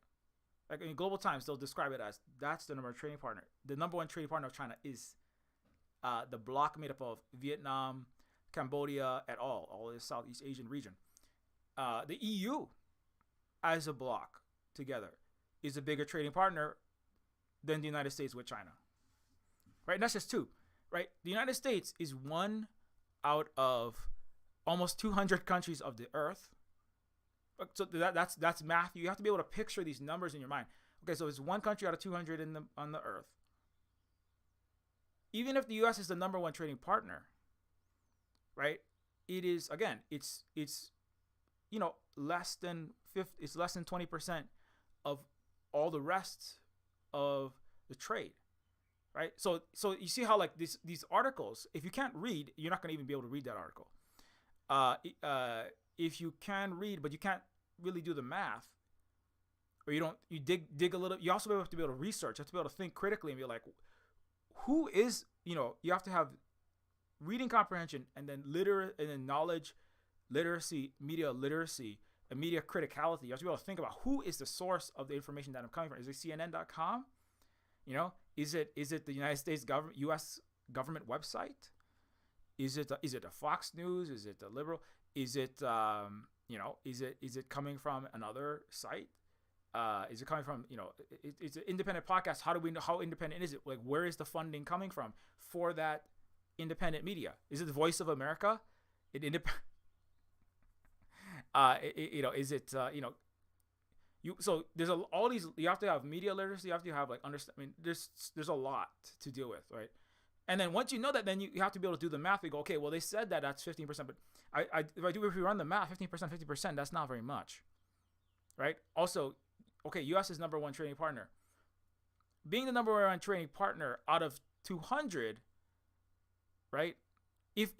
Like in Global Times, they'll describe it as that's the number one trading partner. The number one trading partner of China is the block made up of Vietnam, Cambodia, et al. All this Southeast Asian region. The EU, as a block together, is a bigger trading partner than the United States with China, right? And that's just two, right? The United States is one out of almost 200 countries of the earth. So that's math. You have to be able to picture these numbers in your mind. Okay, so it's one country out of 200 on the earth. Even if the U.S. is the number one trading partner, right? It is, again, it's less than 20% of all the rest of the trade, right? So you see how like these articles, if you can't read, you're not going to even be able to read that article. If you can read, but you can't really do the math, or you dig a little, you also have to be able to research. You have to be able to think critically and be like, who is, you have to have reading comprehension and then knowledge, literacy, media literacy, and media criticality. You have to be able to think about who is the source of the information that I'm coming from. Is it CNN.com? Is it the United States government, U.S. government website? Is it the Fox News? Is it the Liberal? Is it is it coming from another site? Is it coming from it's an independent podcast? How do we know how independent is it? Like, where is the funding coming from for that independent media? Is it the Voice of America? So there's all these. You have to have media literacy. You have to have like understand. I mean, there's a lot to deal with, right? And then once you know that, then you have to be able to do the math. You go, okay, well they said that's 15%, but if we run the math, 50%, that's not very much, right? Also, okay, U.S. is number one trading partner. Being the number one trading partner out of 200, right? If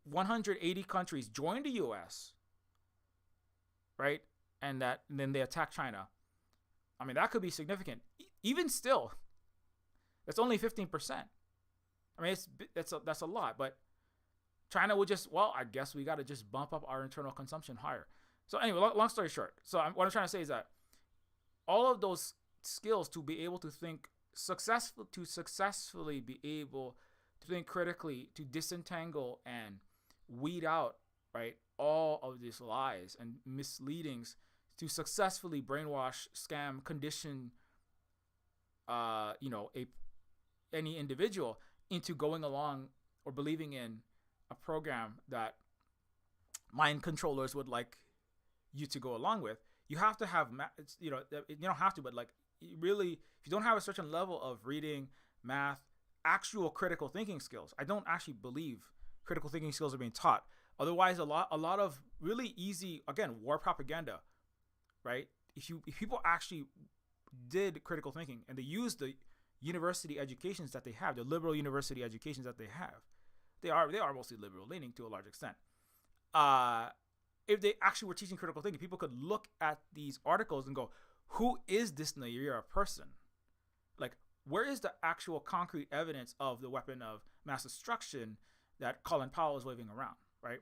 180 countries join the U.S., right, and then they attack China, I mean that could be significant. Even still, that's only 15%. I mean that's a lot, but China would just, well, I guess we got to just bump up our internal consumption higher. So anyway, long story short. So what I'm trying to say is that all of those skills to be able to think successfully be able to think critically, to disentangle and weed out, right, all of these lies and misleadings, to successfully brainwash, scam, condition, any individual into going along or believing in a program that mind controllers would like you to go along with. You have to have, you don't have to, but like really, if you don't have a certain level of reading, math, actual critical thinking skills, I don't actually believe critical thinking skills are being taught. Otherwise, a lot of really easy, again, war propaganda, right? If people actually did critical thinking and they used the university educations that they have, the liberal university educations that they have, they are mostly liberal leaning to a large extent. If they actually were teaching critical thinking, people could look at these articles and go, who is this Naira person? Like, where is the actual concrete evidence of the weapon of mass destruction that Colin Powell is waving around, right?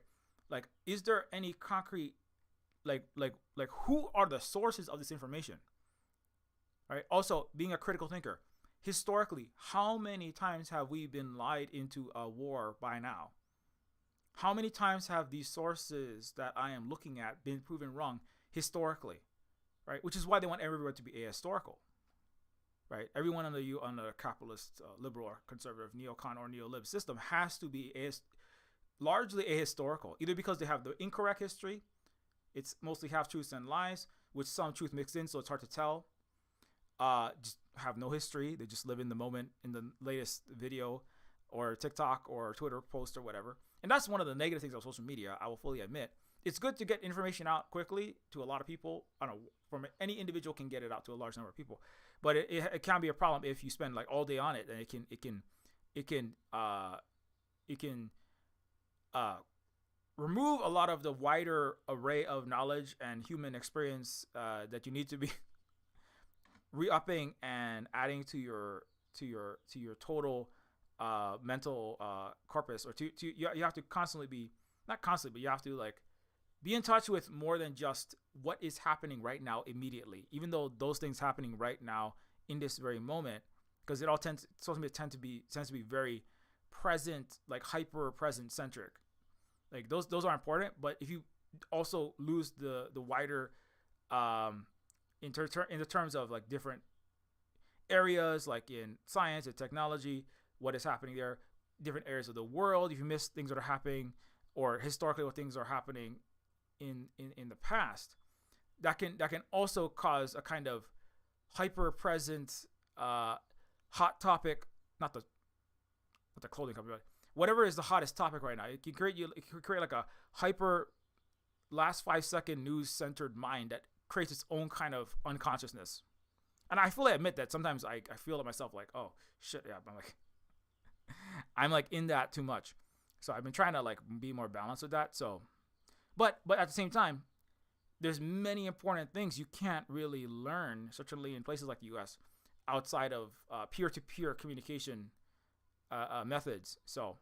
Like, is there any concrete, like who are the sources of this information? Right. Also, being a critical thinker, historically, how many times have we been lied into a war by now? How many times have these sources that I am looking at been proven wrong historically? Right. Which is why they want everyone to be ahistorical. Right. Everyone on the capitalist, liberal, or conservative, neocon or neolib system has to be largely ahistorical, either because they have the incorrect history. It's mostly half truths and lies, with some truth mixed in, so it's hard to tell. Just have no history. They just live in the moment, in the latest video or TikTok or Twitter post or whatever. And that's one of the negative things of social media, I will fully admit. It's good to get information out quickly to a lot of people. I don't know, from any individual can get it out to a large number of people, but it can be a problem if you spend like all day on it, and it can remove a lot of the wider array of knowledge and human experience that you need to be re-upping and adding to your total mental corpus, or you have to constantly be, not constantly, but you have to like be in touch with more than just what is happening right now immediately, even though those things happening right now in this very moment, because social media tends to be very present, like hyper present centric. Like those are important, but if you also lose the wider in the terms of like different areas, like in science and technology, what is happening there, different areas of the world, if you miss things that are happening, or historically what things are happening in the past, that can also cause a kind of hyper present hot topic, not the clothing company, but whatever is the hottest topic right now. It can create like a hyper last 5-second news centered mind that creates its own kind of unconsciousness. And I fully admit that sometimes I feel to myself like, oh shit, yeah, I'm like in that too much. So I've been trying to like be more balanced with that. So but at the same time, there's many important things you can't really learn, certainly in places like the US, outside of peer-to-peer communication methods. So,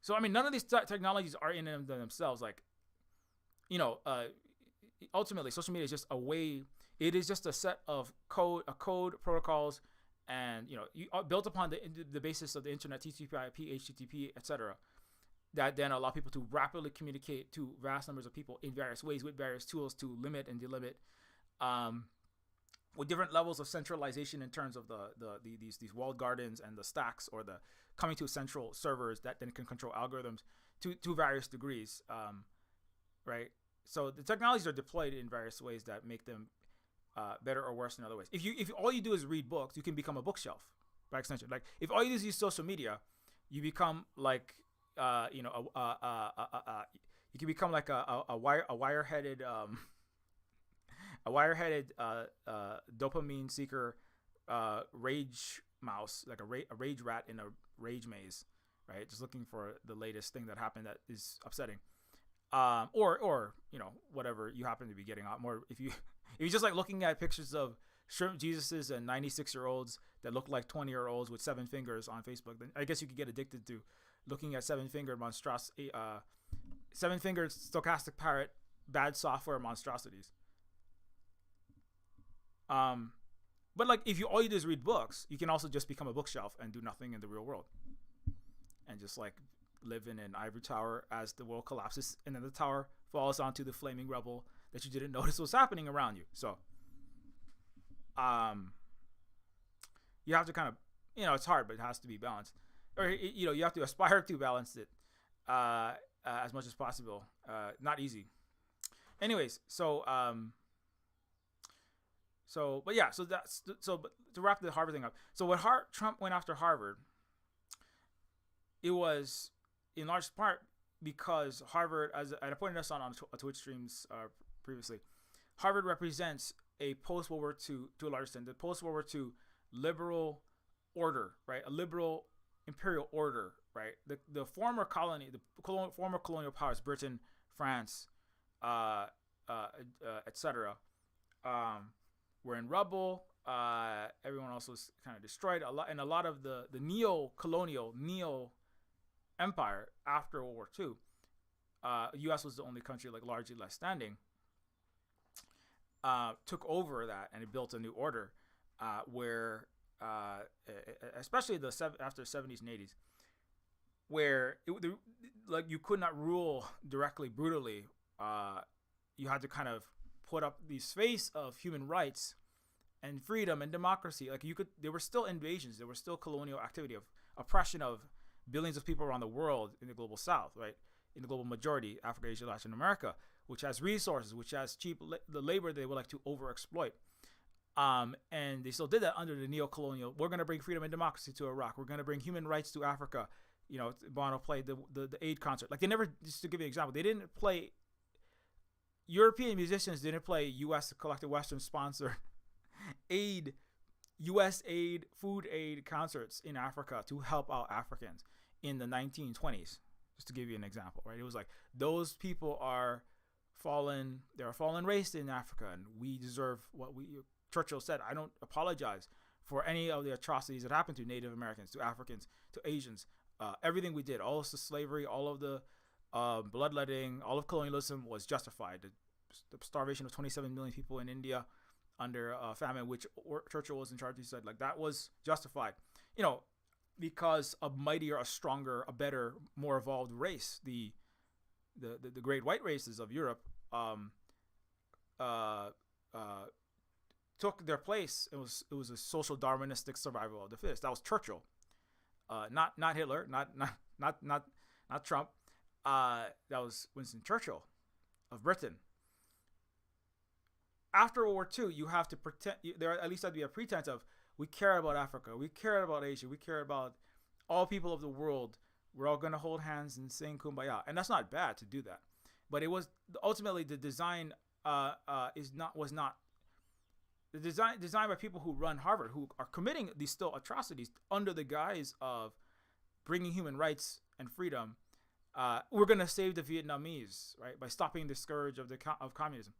so I mean, none of these technologies are in themselves like, ultimately social media is just a way. It is just a set of code protocols, and built upon the basis of the internet, TCP/IP, HTTP, etc. That then allow people to rapidly communicate to vast numbers of people in various ways with various tools to limit and delimit, with different levels of centralization in terms of these walled gardens and the stacks, or the coming to central servers that then can control algorithms to various degrees, right? So the technologies are deployed in various ways that make them better or worse in other ways. If all you do is read books, you can become a bookshelf by extension. Like if all you do is use social media, you become like you can become like a wire-headed dopamine seeker, rage mouse, like a rage rat in a rage maze, right? Just looking for the latest thing that happened that is upsetting, or whatever you happen to be getting out more. If you're just like looking at pictures of shrimp Jesuses and 96-year-olds that look like 20-year-olds with 7 fingers on Facebook, then I guess you could get addicted to looking at 7-fingered monstrosity, 7-fingered stochastic parrot bad software monstrosities. But like if all you do is read books, you can also just become a bookshelf and do nothing in the real world, and just like live in an ivory tower as the world collapses, and then the tower falls onto the flaming rubble that you didn't notice was happening around you. So you have to kind of, it's hard, but it has to be balanced, or you have to aspire to balance it as much as possible. Not easy. Anyways, but to wrap the Harvard thing up. So when Trump went after Harvard, it was in large part because Harvard, and I pointed this on Twitch streams previously, Harvard represents a post-World War II, to a large extent, the post-World War II liberal order, right? A liberal imperial order, right? The former colony, former colonial powers, Britain, France, etc., were in rubble. Everyone else was kind of destroyed. A lot of the neo-colonial, empire after World War II. U.S. was the only country like largely left standing. Took over that and it built a new order where, especially after the 70s and 80s, where like you could not rule directly, brutally. You had to kind of put up these face of human rights and freedom and democracy. Like there were still invasions, there were still colonial activity of oppression of billions of people around the world in the global South, right? In the global majority, Africa, Asia, Latin America, which has resources, which has cheap the labor they would like to overexploit. And they still did that under the neo-colonial. We're going to bring freedom and democracy to Iraq. We're going to bring human rights to Africa. You know, Bono played the aid concert. Like they never, just to give you an example, they didn't play. European musicians didn't play U.S. collective Western sponsored aid, U.S. aid, food aid concerts in Africa to help out Africans in the 1920s. Just to give you an example, right? It was like those people are fallen. They're a fallen race in Africa, and we deserve what we. Churchill said, "I don't apologize for any of the atrocities that happened to Native Americans, to Africans, to Asians. Everything we did, all of the slavery, all of the bloodletting, all of colonialism was justified. The starvation of 27 million people in India under famine, which Churchill was in charge. He said, like, that was justified. You know, because a mightier, a stronger, a better, more evolved race, the great white races of Europe, took their place. It was a social Darwinistic survival of the fittest. That was Churchill, not Hitler, not Trump. That was Winston Churchill of Britain. After World War II, you have to pretend. There at least had to be a pretense of we care about Africa, we care about Asia, we care about all people of the world. We're all going to hold hands and sing Kumbaya, and that's not bad to do that. But it was ultimately the design was not the design by people who run Harvard, who are committing these still atrocities under the guise of bringing human rights and freedom. We're going to save the Vietnamese, right, by stopping the scourge of communism.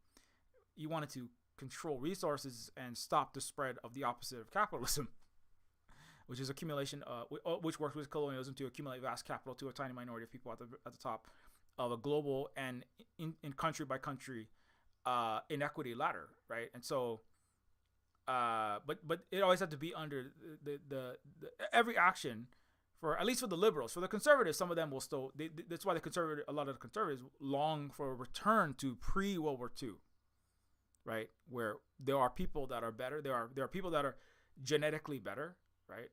You wanted to control resources and stop the spread of the opposite of capitalism, which is accumulation, which works with colonialism to accumulate vast capital to a tiny minority of people at the top of a global and in country by country inequity ladder, right? And so, but it always had to be under the every action. For at least for the liberals, for the conservatives, some of them will still. That's why a lot of the conservatives long for a return to pre-World War II, right? Where there are people that are better. There are people that are genetically better, right?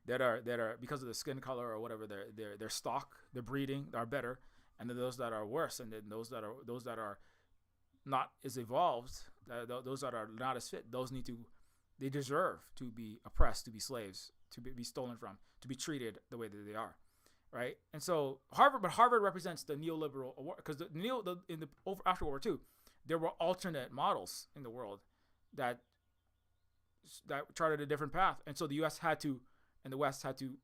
That are because of the skin color or whatever their stock, their breeding are better, and then those that are worse, and then those that are not as evolved, those that are not as fit, they deserve to be oppressed, to be slaves, to be stolen from, to be treated the way that they are, right? And so Harvard represents the neoliberal, because after World War II, there were alternate models in the world that charted a different path, and so the U.S. had to, and the West had to,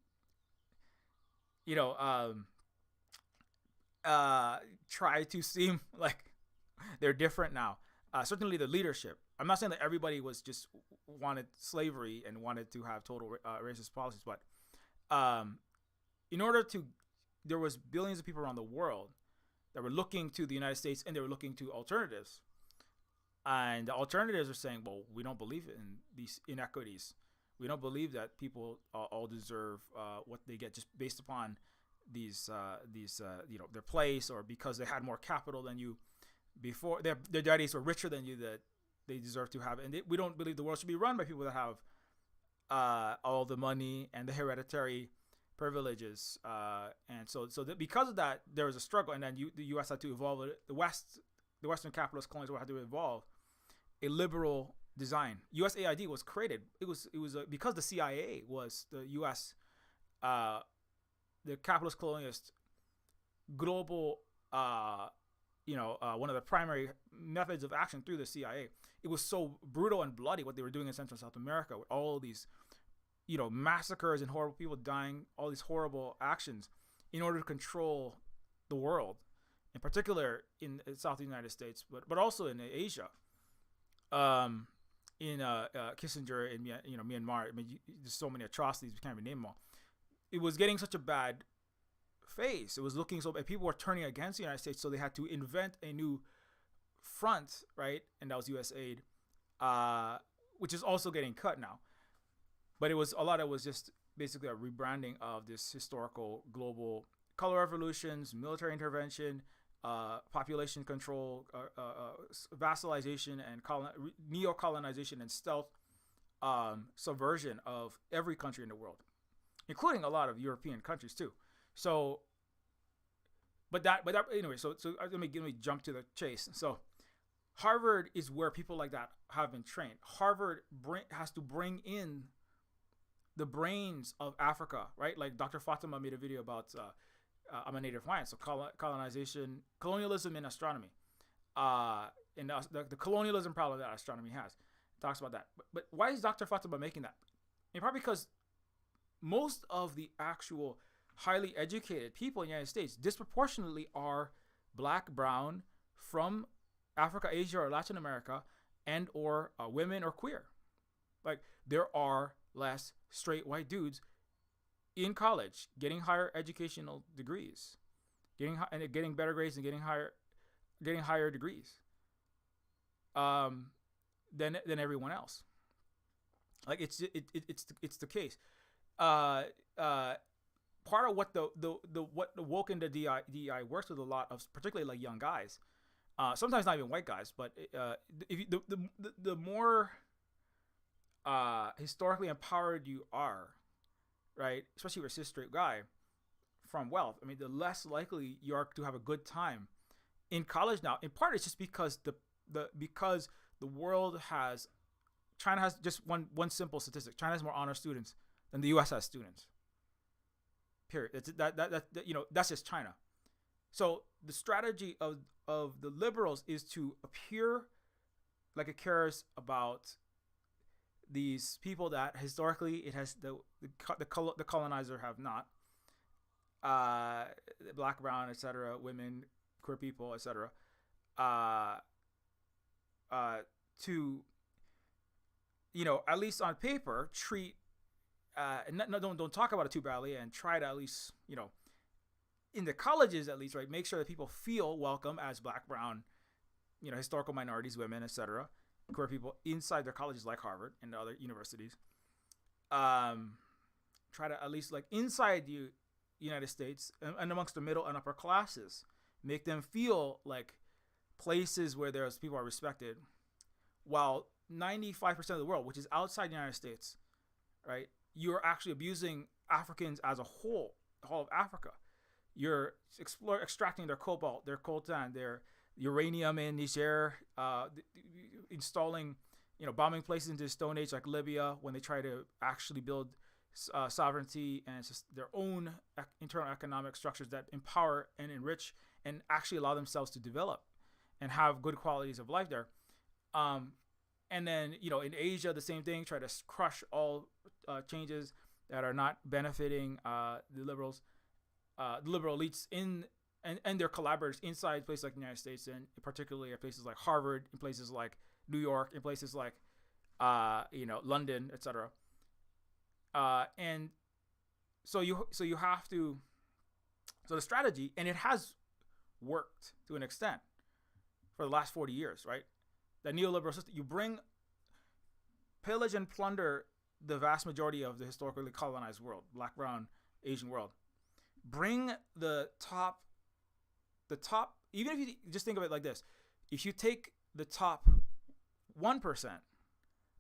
try to seem like they're different now. Certainly the leadership. I'm not saying that everybody was just wanted slavery and wanted to have total racist policies, but there was billions of people around the world that were looking to the United States, and they were looking to alternatives. And the alternatives are saying, well, we don't believe in these inequities. We don't believe that people all deserve what they get just based upon their place, or because they had more capital than you. Before their daddies were richer than you, that they deserve to have, and we don't believe the world should be run by people that have all the money and the hereditary privileges, and so because of that, there was a struggle, and then the U.S. had to evolve. The Western capitalist colonies had to evolve a liberal design. USAID was created. It was because the CIA was the U.S. The capitalist colonialist global. One of the primary methods of action through the CIA. It was so brutal and bloody what they were doing in Central and South America with all these, massacres and horrible people dying, all these horrible actions in order to control the world, in particular in South United States, but also in Asia. In Kissinger in Myanmar, I mean, there's so many atrocities, we can't even name them all. It was getting such a bad face. It was looking so bad. People were turning against the United States, so they had to invent a new front, right? And that was U.S. aid, which is also getting cut now. But it was a lot of it was just basically a rebranding of this historical global color revolutions, military intervention, population control, vassalization, and neo-colonization and stealth subversion of every country in the world, including a lot of European countries too. So, but that anyway. So let me jump to the chase. So, Harvard is where people like that have been trained. Harvard has to bring in the brains of Africa, right? Like Dr. Fatima made a video about I'm a native Hawaiian, so colonialism in astronomy, and the colonialism problem that astronomy has. Talks about that. But why is Dr. Fatima making that? And probably because most of the actual highly educated people in the United States disproportionately are black, brown, from Africa, Asia, or Latin America, and or women or queer. Like there are less straight white dudes in college getting higher educational degrees, getting better grades and getting higher degrees than everyone else. Like it's the case. Part of what what the woke in the DEI works with a lot of, particularly like young guys, sometimes not even white guys, but if you, the more historically empowered you are, right, especially if you're a cis straight guy from wealth, I mean, the less likely you are to have a good time in college now. In part, it's just because because the world has, China has just one simple statistic. China has more honor students than the U.S. has students. Period. That's just China. So the strategy of the liberals is to appear like it cares about these people that historically it has the colonizer have not, black, brown, etc., women, queer people, etc., to, at least on paper, treat don't talk about it too badly, and try to at least, in the colleges at least, right, make sure that people feel welcome as black, brown, historical minorities, women, etc., queer people inside their colleges like Harvard and other universities. Try to at least, like, inside the United States and amongst the middle and upper classes, make them feel like places where there's people are respected, while 95% of the world, which is outside the United States, right, you're actually abusing Africans as a whole, the whole of Africa. You're extracting their cobalt, their coltan, their uranium in Niger, installing, bombing places into the Stone Age like Libya when they try to actually build sovereignty and just their own internal economic structures that empower and enrich and actually allow themselves to develop and have good qualities of life there. And then, in Asia, the same thing, try to crush all changes that are not benefiting the liberals, the liberal elites and their collaborators inside places like the United States, and particularly at places like Harvard, in places like New York, in places like, London, etc. And so you have to, so the strategy, and it has worked to an extent for the last 40 years, right? The neoliberal system, you pillage and plunder the vast majority of the historically colonized world, black, brown, Asian world. Bring the top, even if you just think of it like this, if you take the top 1%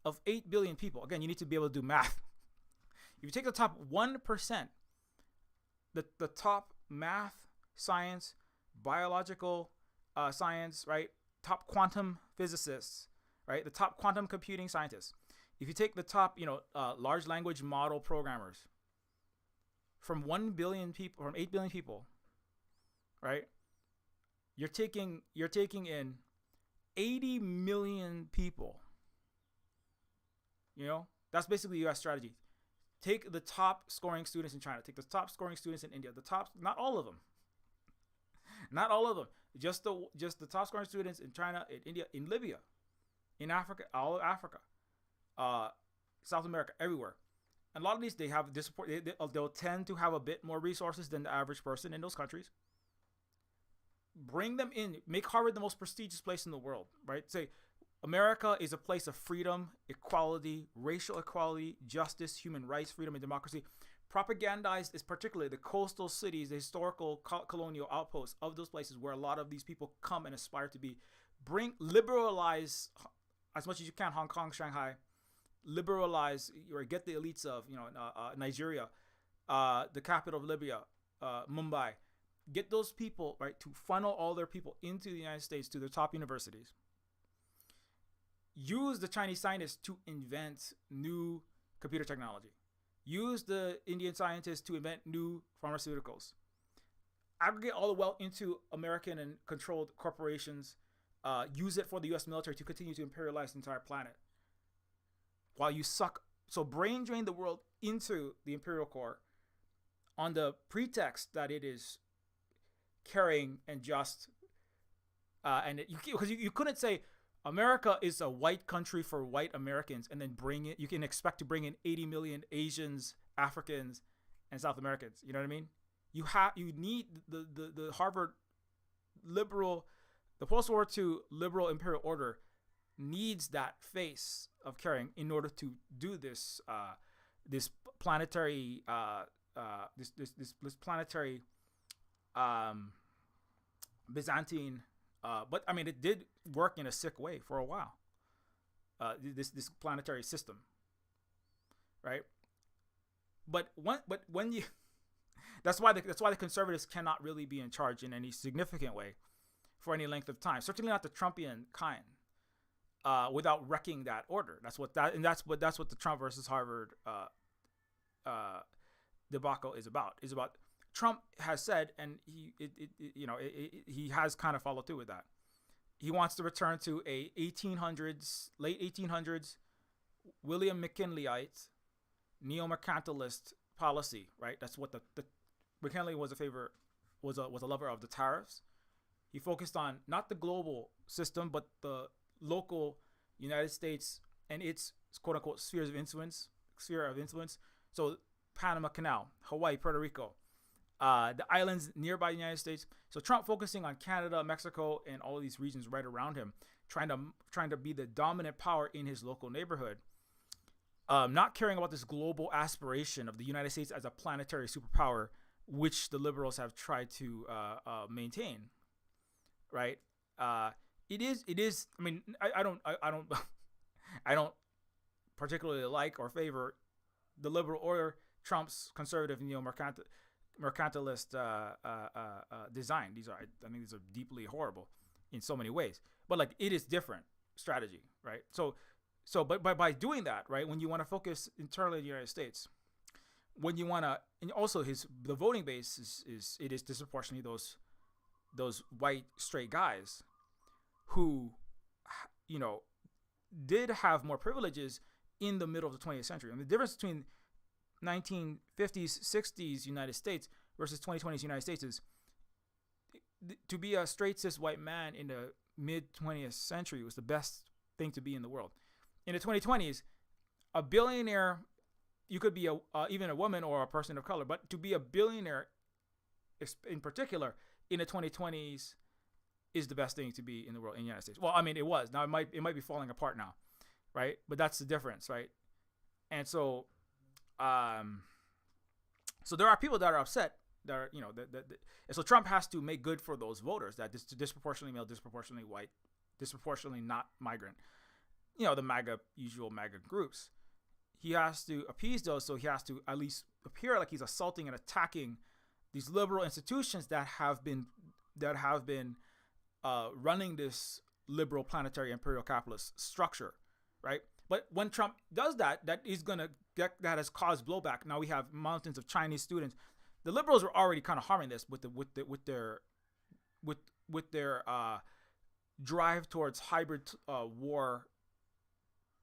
of 8 billion people, again, you need to be able to do math. If you take the top 1%, the top math, science, biological science, right? Top quantum physicists, right? The top quantum computing scientists. If you take the top, large language model programmers from 1 billion people, from 8 billion people, right? You're taking in 80 million people. That's basically U.S. strategy. Take the top scoring students in China. Take the top scoring students in India. Not all of them. Not all of them. Just the top scoring students in China, in India, in Libya, in Africa, all of Africa, South America, everywhere. a lot of these they have this support. They'll tend to have a bit more resources than the average person in those countries. Bring them in. Make Harvard the most prestigious place in the world, right? Say America is a place of freedom, equality, racial equality, justice, human rights, freedom, and democracy. Propagandized is particularly the coastal cities, the historical colonial outposts of those places where a lot of these people come and aspire to be. Liberalize as much as you can Hong Kong, Shanghai. Liberalize or get the elites of Nigeria, the capital of Libya, Mumbai. Get those people, right, to funnel all their people into the United States to their top universities. Use the Chinese scientists to invent new computer technology. Use the Indian scientists to invent new pharmaceuticals. Aggregate all the wealth into American and controlled corporations. Use it for the U.S. military to continue to imperialize the entire planet. While you suck, so brain drain the world into the imperial core on the pretext that it is caring and just, because you couldn't say America is a white country for white Americans and then bring it. You can expect to bring in 80 million Asians, Africans, and South Americans. You know what I mean? You need the Harvard liberal, the post-war II liberal imperial order needs that face of caring in order to do this this planetary this planetary Byzantine. But I mean, it did work in a sick way for a while. This planetary system, right? But when you, that's why the conservatives cannot really be in charge in any significant way for any length of time. Certainly not the Trumpian kind, without wrecking that order. That's what the Trump versus Harvard debacle is about. Is about. Trump has said, and he has kind of followed through with that. He wants to return to a late 1800s, William McKinleyite, neo-mercantilist policy, right? That's what the McKinley was a lover of the tariffs. He focused on not the global system, but the local United States and its quote unquote sphere of influence. So Panama Canal, Hawaii, Puerto Rico. The islands nearby the United States. So Trump focusing on Canada, Mexico, and all of these regions right around him, trying to be the dominant power in his local neighborhood. Not caring about this global aspiration of the United States as a planetary superpower, which the liberals have tried to maintain. Right? It is. I mean, I don't I don't particularly like or favor the liberal or Trump's conservative mercantilist design. These are deeply horrible in so many ways. But like, it is different strategy, right? But by doing that, right, when you want to focus internally in the United States, when you want to, and also the voting base is disproportionately those white straight guys who, did have more privileges in the middle of the 20th century. And the difference between 1950s, 60s United States versus 2020s United States is to be a straight cis white man in the mid 20th century was the best thing to be in the world. In the 2020s, a billionaire, you could be even a woman or a person of color, but to be a billionaire in particular in the 2020s is the best thing to be in the world in the United States. Well, I mean, it was. Now it might be falling apart now, right? But that's the difference, right? And so so there are people that are upset that are, and so Trump has to make good for those voters that disproportionately male, disproportionately white, disproportionately not migrant, the usual MAGA groups. He has to appease those, so he has to at least appear like he's assaulting and attacking these liberal institutions that have been running this liberal planetary imperial capitalist structure, right? But when Trump does that is gonna that has caused blowback. Now we have mountains of Chinese students. The liberals were already kind of harming this with their drive towards hybrid war,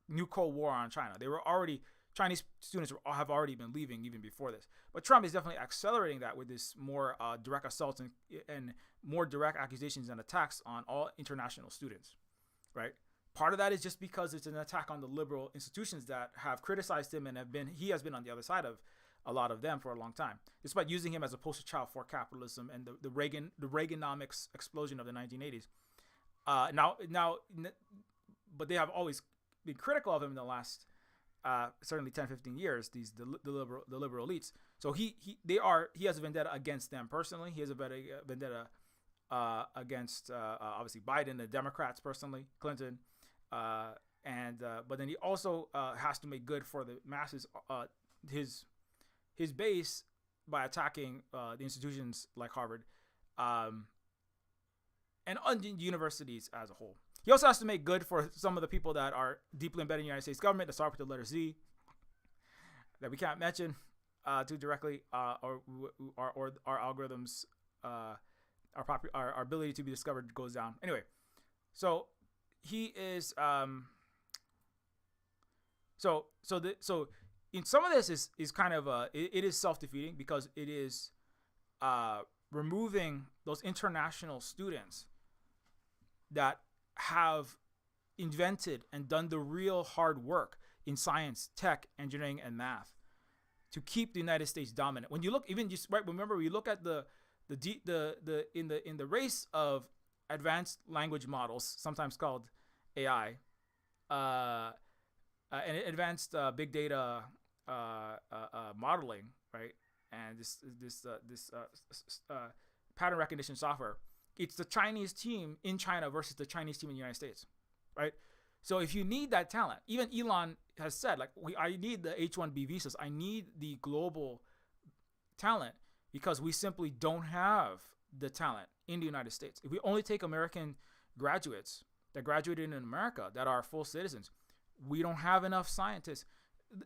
new Cold War on China. Chinese students have already been leaving even before this. But Trump is definitely accelerating that with this more direct assaults and more direct accusations and attacks on all international students, right? part of that is just because it's an attack on the liberal institutions that have criticized him and he has been on the other side of a lot of them for a long time, despite using him as a poster child for capitalism and the Reaganomics explosion of the 1980s. But they have always been critical of him in the last certainly 10, 15 years. The liberal elites. So he has a vendetta against them personally. He has a vendetta against obviously Biden, the Democrats personally, Clinton, but then he also has to make good for the masses, his base, by attacking the institutions like Harvard, and universities as a whole. He also has to make good for some of the people that are deeply embedded in the United States government, that start with the letter Z, that we can't mention too directly, or our algorithms, our ability to be discovered goes down. Anyway, so he is so in some of this is kind of it is self-defeating, because it is removing those international students that have invented and done the real hard work in science, tech, engineering, and math to keep the United States dominant. When you look, even just right, remember, we look at the in the race of advanced language models, sometimes called AI, and advanced big data modeling, right? And this pattern recognition software. It's the Chinese team in China versus the Chinese team in the United States, right? So if you need that talent, even Elon has said, like, I need the H-1B visas. I need the global talent, because we simply don't have the talent in the United States. If we only take American graduates that graduated in America that are full citizens, we don't have enough scientists.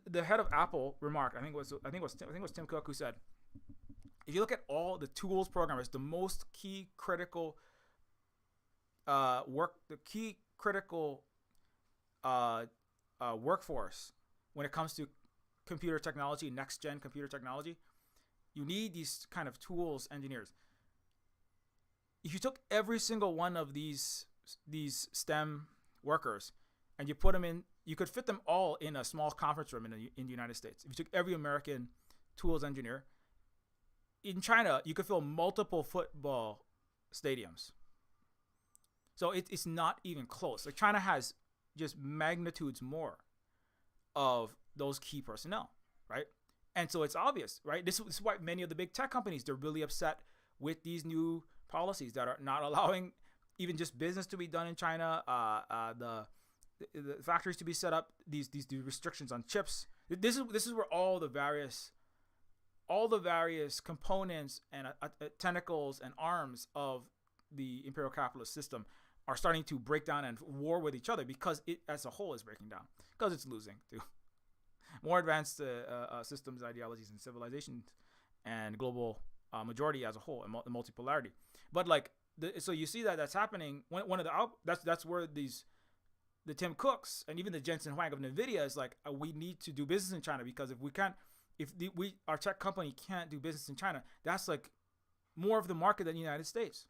The head of Apple remarked, I think it was Tim Cook, who said, if you look at all the tools programmers, the most key critical workforce when it comes to computer technology, next gen computer technology, you need these kind of tools engineers. If you took every single one of these STEM workers and you put them in, you could fit them all in a small conference room in the United States. If you took every American tools engineer, in China, you could fill multiple football stadiums. So it's not even close. Like, China has just magnitudes more of those key personnel, right? And so it's obvious, right? This is why many of the big tech companies, they're really upset with these new policies that are not allowing even just business to be done in China, the factories to be set up, these restrictions on chips. This is where all the various components and tentacles and arms of the imperial capitalist system are starting to break down and war with each other, because it as a whole is breaking down, because it's losing to more advanced systems, ideologies, and civilizations, and global majority as a whole, and multipolarity. But like, so you see that's happening. One of that's where the Tim Cooks and even the Jensen Huang of NVIDIA is like, we need to do business in China, because if our tech company can't do business in China, that's like more of the market than the United States,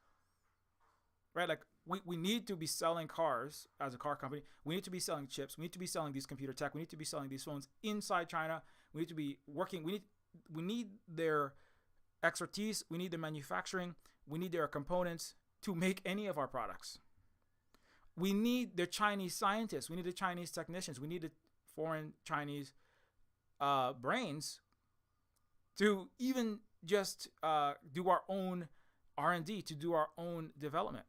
right? Like, we need to be selling cars as a car company. We need to be selling chips. We need to be selling these computer tech. We need to be selling these phones inside China. We need to be working. We need their expertise. We need their manufacturing. We need their components to make any of our products. We need their Chinese scientists. We need the Chinese technicians. We need the foreign Chinese brains to even just do our own R&D, to do our own development.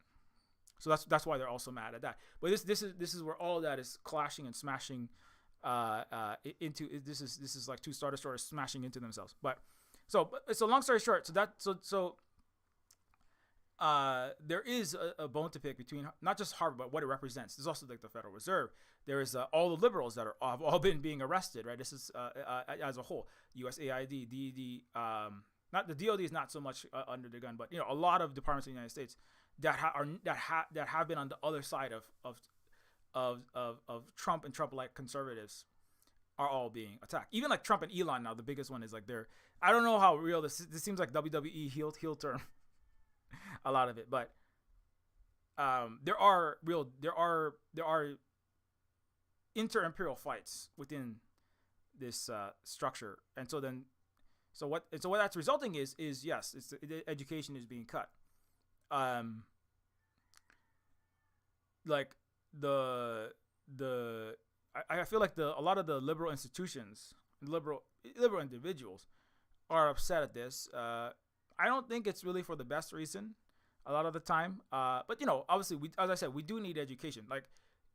So that's why they're also mad at that. But this is where all of that is clashing and smashing into. This is like two Star Destroyers smashing into themselves. But so long story short, there is a bone to pick between not just Harvard, but what it represents. There's also like the Federal Reserve. There is all the liberals that have all been being arrested, right? This is as a whole. USAID, DED, not the DOD is not so much under the gun, but a lot of departments in the United States that have been on the other side of Trump and Trump-like conservatives are all being attacked. Even like Trump and Elon now, the biggest one is like I don't know how real this seems like WWE heel term. A lot of it, but there are inter-imperial fights within this structure. And so what that's resulting is yes, education is being cut. Like I feel like a lot of the liberal institutions, liberal individuals, are upset at this. I don't think it's really for the best reason a lot of the time. But obviously, as I said, we do need education. Like,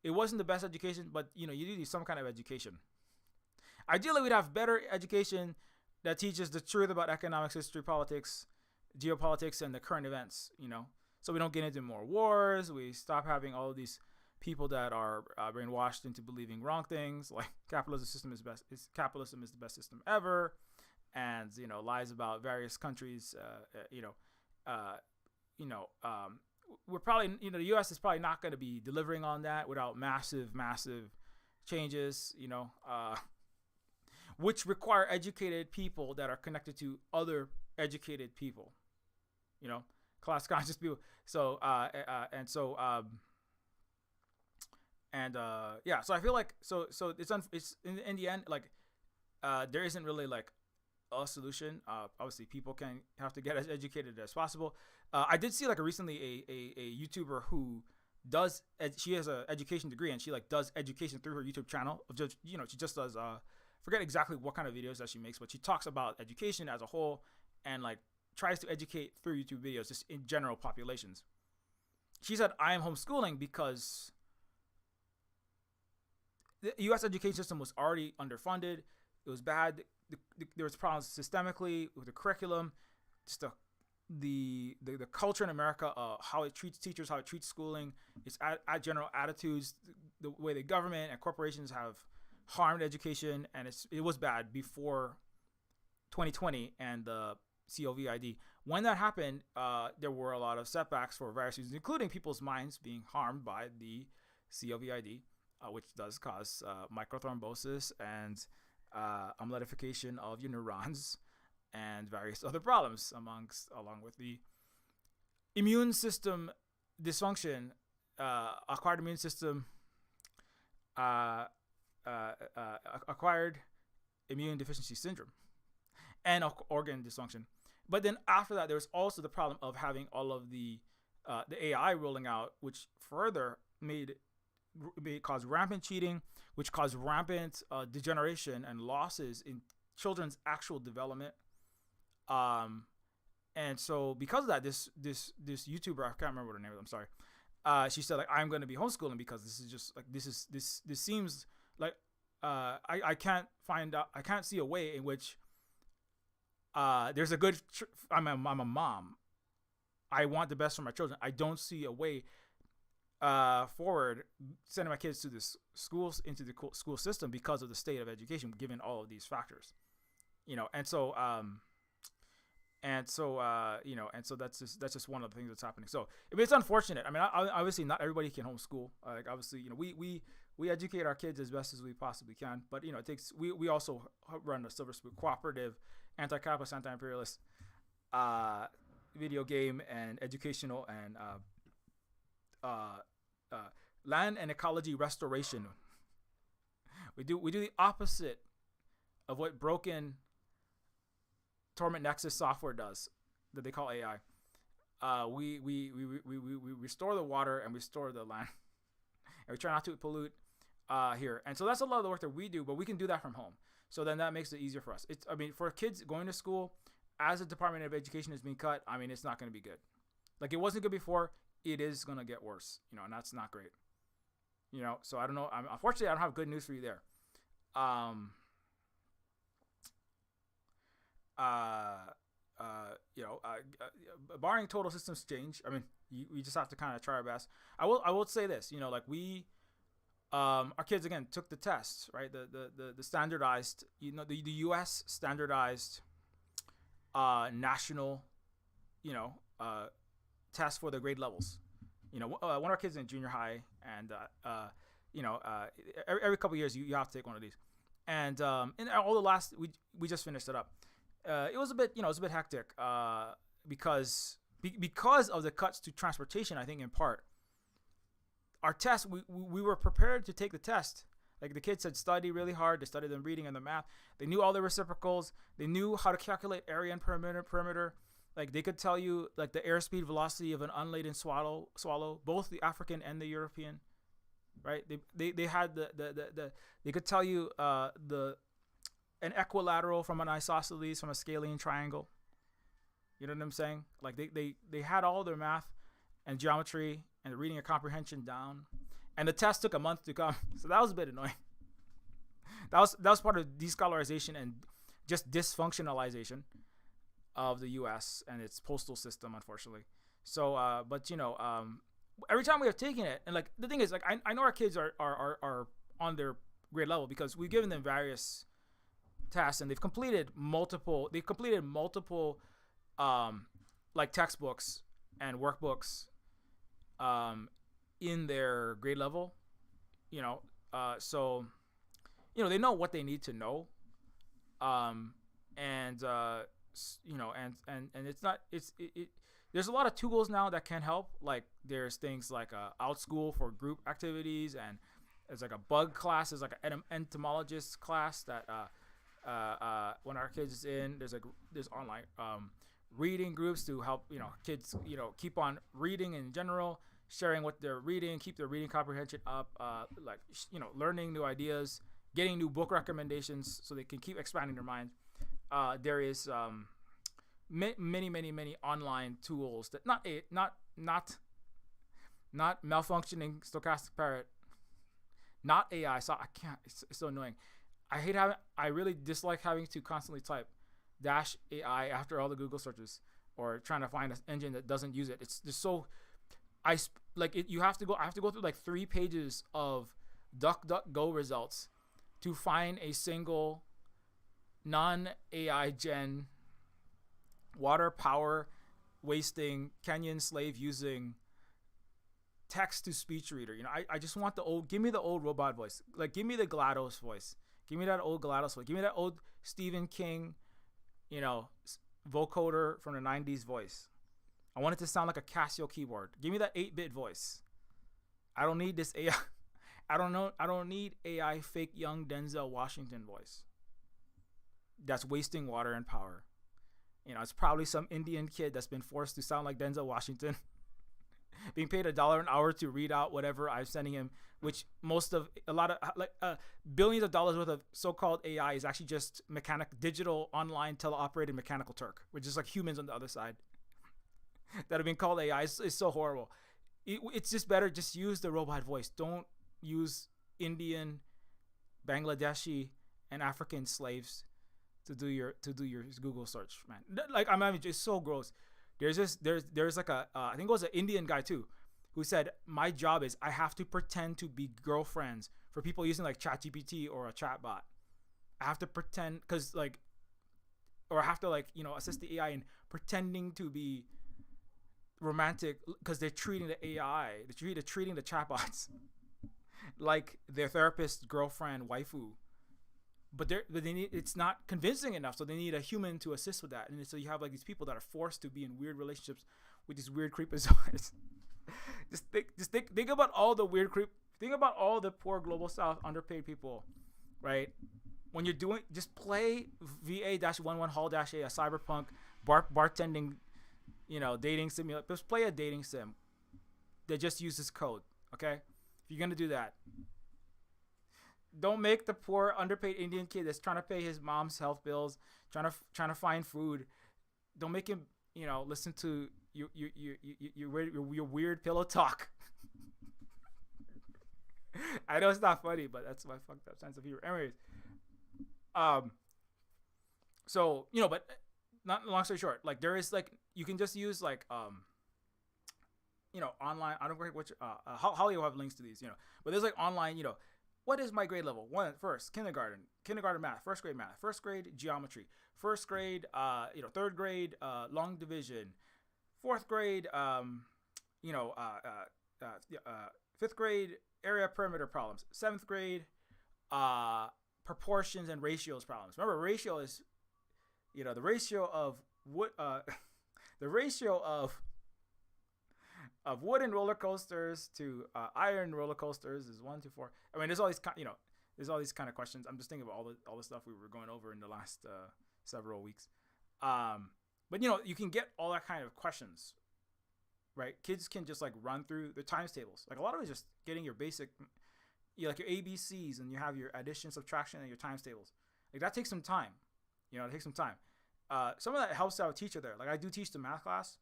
it wasn't the best education, but you need some kind of education. Ideally, we'd have better education that teaches the truth about economics, history, politics, geopolitics, and the current events. So we don't get into more wars. We stop having all of these people that are brainwashed into believing wrong things, like capitalism is the best system ever, and lies about various countries. We're probably the U.S. is probably not going to be delivering on that without massive changes. Which require educated people that are connected to other educated people. Class conscious people. So so I feel like so it's in the end, like, there isn't really like a solution. Obviously people have to get as educated as possible. I did see like recently a YouTuber who she has an education degree, and she like does education through her YouTube channel. She just does forget exactly what kind of videos that she makes, but she talks about education as a whole and like tries to educate through YouTube videos just in general populations. She said, I am homeschooling because the U.S. education system was already underfunded. It was bad. There was problems systemically with the curriculum, just the culture in America, how it treats teachers, how it treats schooling, its general attitudes, the way the government and corporations have harmed education, and it was bad before 2020 and the COVID. When that happened, there were a lot of setbacks for various reasons, including people's minds being harmed by the COVID, which does cause microthrombosis and amyloidification of your neurons and various other problems, along with the immune system dysfunction, acquired immune system, acquired immune deficiency syndrome, and organ dysfunction. But then after that, there's also the problem of having all of the AI rolling out, which further caused rampant cheating, which caused rampant degeneration and losses in children's actual development. And so because of that, this YouTuber, I can't remember what her name is, I'm sorry. She said, like, I'm going to be homeschooling because this is just like, this seems like, I can't see a way in which there's a good, I'm a mom. I want the best for my children. I don't see a way forward sending my kids to the schools, into the school system, because of the state of education, given all of these factors, and so that's just one of the things that's happening. So it's unfortunate. I mean, obviously not everybody can homeschool. Like, obviously, we educate our kids as best as we possibly can, but it takes, we also run a Silver Spoon cooperative, anti-capitalist, anti-imperialist video game and educational and land and ecology restoration. We do the opposite of what broken Torment Nexus software does, that they call AI. We restore the water and restore the land, and we try not to pollute here. And so that's a lot of the work that we do, but we can do that from home. So then that makes it easier for us. For kids going to school, as the Department of Education is being cut, it's not going to be good. Like, it wasn't good before. It is going to get worse, and that's not great. So I don't know. Unfortunately, I don't have good news for you there. Barring total systems change, we just have to kind of try our best. I will say this, our kids again took the tests, right? The standardized, the U.S. standardized national, test for the grade levels. One of our kids in junior high, and every couple of years you have to take one of these. And in all the last, we just finished it up. It was a bit hectic because of the cuts to transportation. I think in part, our test, we were prepared to take the test, Like the kids had studied really hard. They studied the reading and the math. They knew all the reciprocals. They knew how to calculate area and perimeter. Like they could tell you like the airspeed velocity of an unladen swallow, both the African and the European, right? They had the they could tell you the an equilateral from an isosceles from a scalene triangle. You know what I'm saying? Like they had all their math and geometry and the reading and comprehension down. And the test took a month to come. So that was a bit annoying. That was part of de-scholarization and just dysfunctionalization of the US and its postal system, unfortunately. So but every time we have taken it, and like the thing is, like I know our kids are on their grade level because we've given them various tests and they've completed multiple like textbooks and workbooks in their grade level, so they know what they need to know, and it's not there's a lot of tools now that can help. Like there's things like OutSchool for group activities, and there's like a bug class, there's like an entomologist class that when our kids is in, there's online reading groups to help kids keep on reading in general, sharing what they're reading, keep their reading comprehension up, learning new ideas, getting new book recommendations so they can keep expanding their mind. There is many online tools that not malfunctioning stochastic parrot, not AI. So I can't. It's so annoying. I really dislike having to constantly type -AI after all the Google searches or trying to find an engine that doesn't use it. It's just so you have to go. I have to go through like 3 pages of DuckDuckGo results to find a single non-AI gen water power wasting Kenyan slave using text to speech reader. I just want give me the old robot voice. Like give me the GLaDOS voice. Give me that old GLaDOS voice. Give me that old Stephen King, vocoder from the 90s voice. I want it to sound like a Casio keyboard. Give me that 8-bit voice. I don't need this AI. I don't need AI fake young Denzel Washington voice. That's wasting water and power. It's probably some Indian kid that's been forced to sound like Denzel Washington, being paid $1 an hour to read out whatever I'm sending him, which billions of dollars worth of so-called AI is actually just digital online teleoperated mechanical Turk, which is like humans on the other side that have been called AI. It's so horrible. It's just better just use the robot voice. Don't use Indian, Bangladeshi, and African slaves to do your Google search, man. Like it's so gross. There's like I think it was an Indian guy too, who said my job is I have to pretend to be girlfriends for people using like ChatGPT or a chatbot. I have to pretend or I have to assist the AI in pretending to be romantic because they're treating the AI, they're treating the chatbots like their therapist, girlfriend, waifu. But they need, it's not convincing enough, so they need a human to assist with that. And so you have like these people that are forced to be in weird relationships with these weird creepazoids. just think about all the weird think about all the poor global south underpaid people, right? When you're doing, just play VA-11 Hall-A, a cyberpunk bartending, dating simulator. Just play a dating sim that just uses code, okay? If you're gonna do that, don't make the poor underpaid Indian kid that's trying to pay his mom's health bills, trying to find food. Don't make him, listen to your weird pillow talk. I know it's not funny, but that's my fucked up sense of humor. Anyways, so but not long story short, like there is like you can just use like online. I don't know which Holly will have links to these, but there's like online, what is my grade level? First, kindergarten math, first grade geometry, first grade, third grade, long division, fourth grade, fifth grade, area perimeter problems, seventh grade, proportions and ratios problems. Remember, ratio is, the ratio of wood, the ratio of wooden roller coasters to iron roller coasters is 1 to 4. I mean, there's all these, there's all these kind of questions. I'm just thinking of all the stuff we were going over in the last several weeks. But you can get all that kind of questions, right? Kids can just like run through the times tables. Like a lot of it is just getting your basic, like your ABCs, and you have your addition, subtraction, and your times tables. Like that takes some time. It takes some time. Some of that helps out a teacher there. Like I do teach the math class,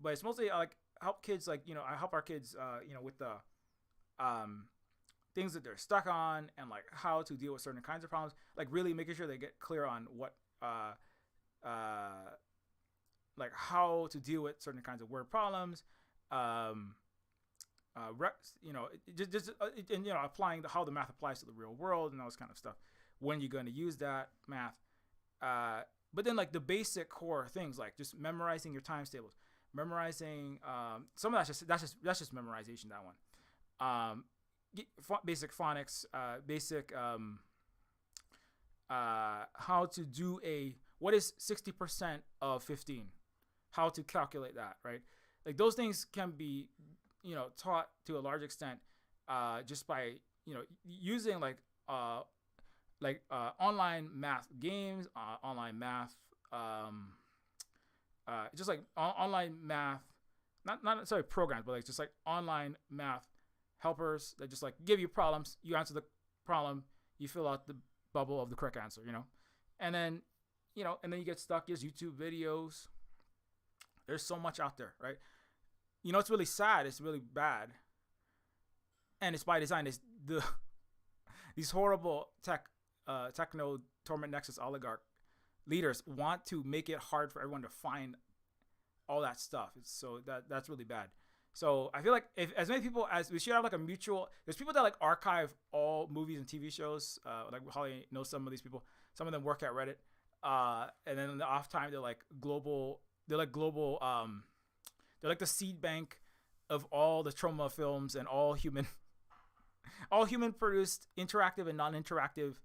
but it's mostly like help kids. Like I help our kids, with the things that they're stuck on, and like how to deal with certain kinds of problems. Like really making sure they get clear on what like how to deal with certain kinds of word problems, applying how the math applies to the real world and all this kind of stuff. When you're going to use that math, but then like the basic core things, like just memorizing your times tables, memorizing some of that's just memorization. That one, basic phonics, basic how to do what is 60% of 15, how to calculate that, right? Like those things can be, taught to a large extent, just by, using online math games, online math, just like online math, not necessarily programs, but like just like online math helpers that just like give you problems, you answer the problem, you fill out the bubble of the correct answer, and then you get stuck. There's YouTube videos. There's so much out there, right? It's really sad. It's really bad. And it's by design. It's these horrible techno torment nexus oligarch leaders want to make it hard for everyone to find all that stuff. That's really bad. So I feel like if as many people as we should have like a mutual, there's people that like archive all movies and TV shows. Like Holly knows some of these people. Some of them work at Reddit. And then in the off time, they're like global. They're like the seed bank of all the trauma films and all human produced interactive and non-interactive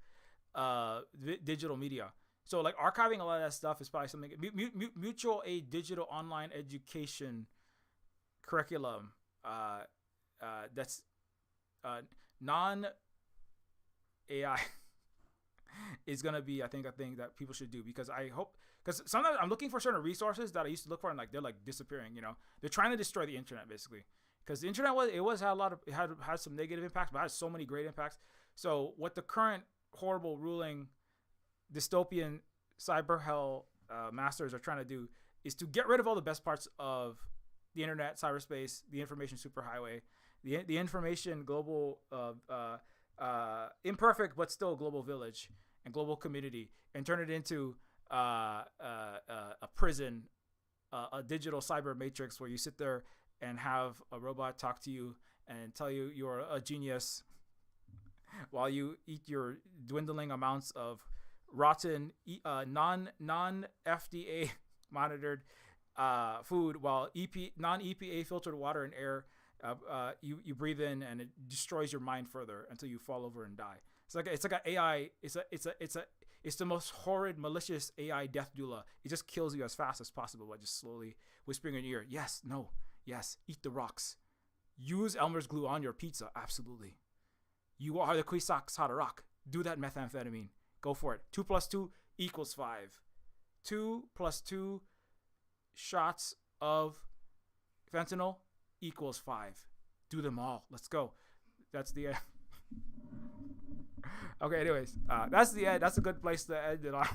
digital media. So like archiving a lot of that stuff is probably something. Mutual aid digital online education curriculum that's non AI is gonna be, I think, a thing that people should do, because sometimes I'm looking for certain resources that I used to look for, and like they're like disappearing. They're trying to destroy the internet basically, because the internet had some negative impacts, but it has so many great impacts. So what the current horrible ruling dystopian cyber hell masters are trying to do is to get rid of all the best parts of the internet, cyberspace, the information superhighway, the information global, imperfect but still global village and global community, and turn it into a prison, a digital cyber matrix where you sit there and have a robot talk to you and tell you you're a genius while you eat your dwindling amounts of rotten non FDA monitored food, while non EPA filtered water and air you breathe in, and it destroys your mind further until you fall over and die. It's like an AI. It's the most horrid, malicious AI death doula. It just kills you as fast as possible by just slowly whispering in your ear. Yes, no, yes. Eat the rocks. Use Elmer's glue on your pizza. Absolutely. You are the Kwisatz Haderach. Do that methamphetamine. Go for it. 2 + 2 = 5. 2 + 2 shots of fentanyl = 5. Do them all. Let's go. That's the end. Okay, anyways, that's the end. That's a good place to end it on.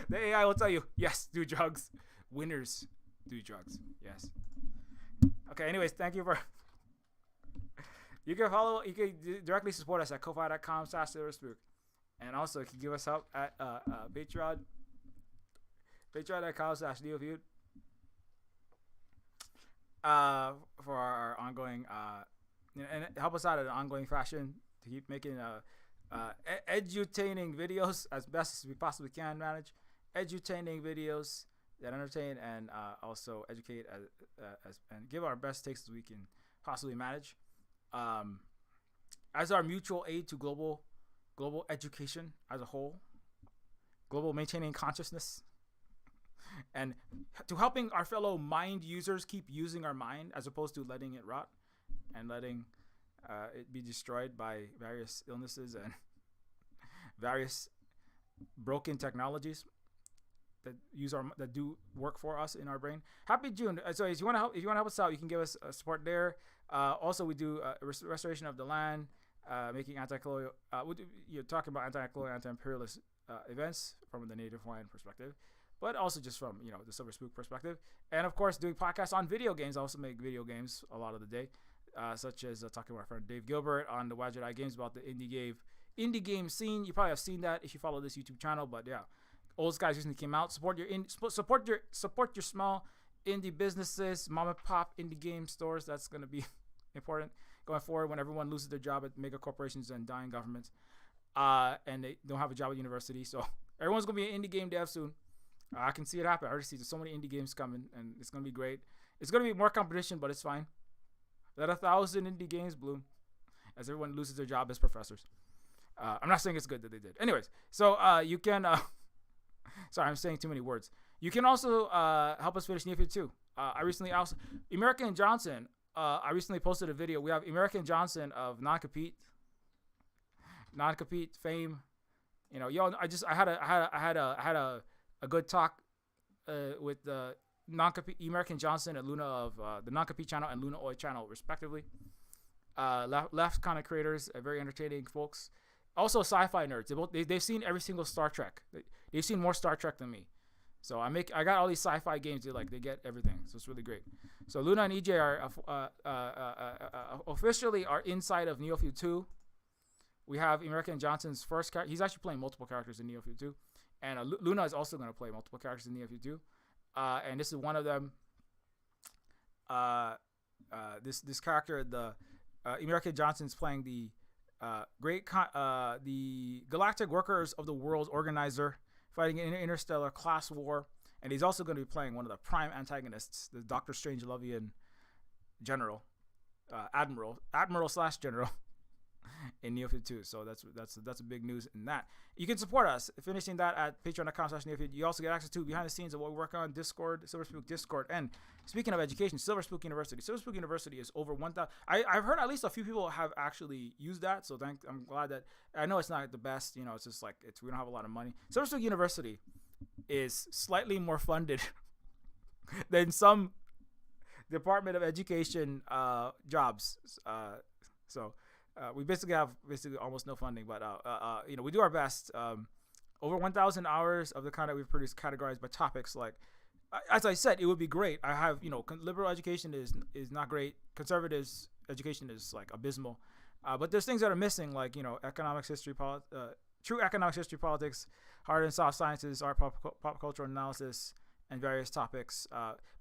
The AI will tell you, yes, do drugs. Winners do drugs. Yes. Okay, anyways, thank you for... You can directly support us at ko-fi.com/silverspook. And also, you can give us help at Patreon. Patreon.com/Neofeud. For our ongoing, and help us out in an ongoing fashion to keep making edutaining videos as best as we possibly can manage. Edutaining videos that entertain and also educate and give our best takes as we can possibly manage. As our mutual aid to global education as a whole, global maintaining consciousness, and to helping our fellow mind users keep using our mind as opposed to letting it rot and letting it be destroyed by various illnesses and various broken technologies that do work for us in our brain. Happy June. So if you want to help us out, you can give us support there. Also, we do restoration of the land, making anti-colonial. You're talking about anti-colonial, anti-imperialist events from the Native Hawaiian perspective, but also just from the Silver Spook perspective, and of course doing podcasts on video games. I also make video games a lot of the day, such as talking with our friend Dave Gilbert on the Wadjet Eye Games about the indie game scene. You probably have seen that if you follow this YouTube channel, but yeah. Old Skies recently came out. Support your small indie businesses, mom and pop indie game stores. That's going to be important going forward when everyone loses their job at mega corporations and dying governments, and they don't have a job at university. So everyone's going to be an indie game dev soon. I can see it happen. I already see there's so many indie games coming, and it's going to be great. It's going to be more competition, but it's fine. Let 1,000 indie games bloom as everyone loses their job as professors. I'm not saying it's good that they did. Anyways, so you can. Sorry, I'm saying too many words. You can also help us finish Neofeud 2. I recently American Johnson. I recently posted a video. We have American Johnson of non-compete fame. I had a good talk with the non-compete American Johnson and Luna of the non-compete channel and Luna Oi channel respectively. Left kind of creators, very entertaining folks. Also sci-fi nerds. They've seen every single Star Trek. They've seen more Star Trek than me. So I got all these sci-fi games. They get everything. So it's really great. So Luna and EJ are officially are inside of Neofeud 2. We have American Johnson's first character. He's actually playing multiple characters in Neofeud 2. And Luna is also going to play multiple characters in Neofeud 2. And this is one of them. This character, the American Johnson's playing the the Galactic Workers of the World's organizer, fighting an interstellar class war, and he's also going to be playing one of the prime antagonists, the Doctor Strangelovian general, admiral/general in Neofeud 2. So that's a big news in that. You can support us finishing that at patreon.com/Neofeud. You also get access to behind the scenes of what we work on, Discord, Silver Spook Discord. And speaking of education, Silver Spook University is over 1,000. I've heard at least a few people have actually used that. So I'm glad that. I know it's not the best, it's just like we don't have a lot of money. Silver Spook University is slightly more funded than some Department of Education jobs. We basically have almost no funding, but we do our best. Over 1,000 hours of the content we've produced categorized by topics. Like, as I said, it would be great. I have, liberal education is not great. Conservatives education is like abysmal. But there's things that are missing, like economics, history, true economics, history, politics, hard and soft sciences, art, pop cultural analysis, and various topics.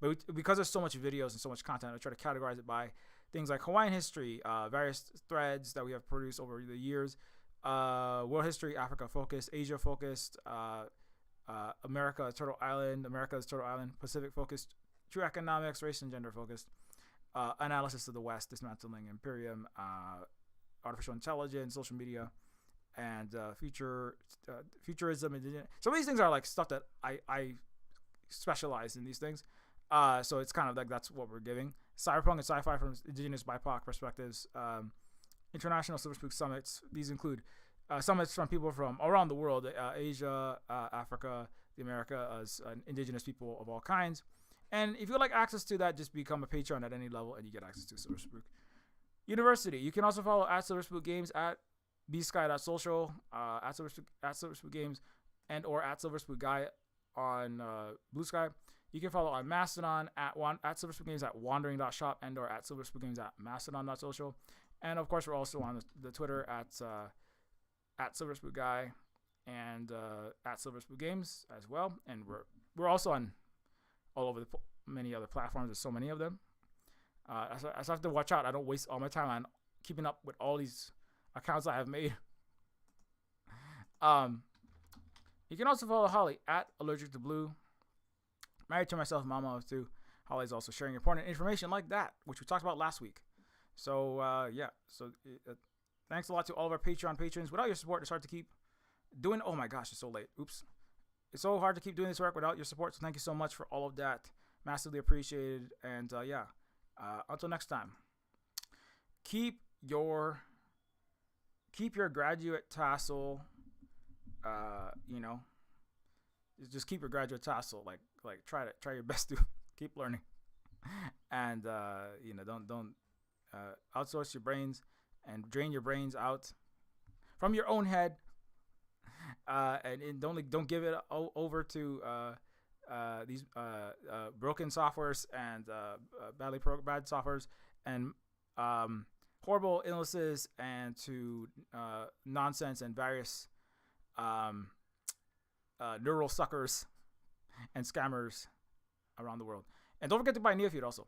But because there's so much videos and so much content, I try to categorize it by things like Hawaiian history, various threads that we have produced over the years, world history, Africa focused, Asia focused, America's Turtle Island, Pacific focused, true economics, race and gender focused, analysis of the West, dismantling imperium, artificial intelligence, social media, and futurism. Some of these things are like stuff that I specialize in these things. So it's kind of like that's what we're giving. Cyberpunk and sci-fi from indigenous BIPOC perspectives. International Silver Spook summits. These include summits from people from around the world, Asia, Africa, the Americas, indigenous people of all kinds. And if you'd like access to that, just become a patron at any level and you get access to Silver Spook University. You can also follow at Silver Spook Games, at bsky.social, at Silver Spook Games, and or at Silver Spook Guy on Blue Sky. You can follow on Mastodon at Silver Spook Games at wandering.shop and or at Silver Spook Games at mastodon.social. And of course, we're also on the Twitter at Silver Spook Guy and at Silver Spook Games as well. And we're also on all over many other platforms. There's so many of them. I have to watch out. I don't waste all my time on keeping up with all these accounts I have made. You can also follow Holly at Allergic to Blue. Married to myself, mama of two. Holly's also sharing important information like that, which we talked about last week. So, thanks a lot to all of our Patreon patrons. Without your support, it's hard to keep doing. Oh my gosh, it's so late. Oops. It's so hard to keep doing this work without your support. So thank you so much for all of that. Massively appreciated. And until next time, keep your keep your graduate tassel. You know, just keep your graduate tassel. Like try your best to keep learning, and you know, don't outsource your brains and drain your brains out from your own head, and don't give it over to these broken softwares and bad softwares and horrible illnesses and to nonsense and various neural suckers and scammers around the world. And don't forget to buy Neofeud also.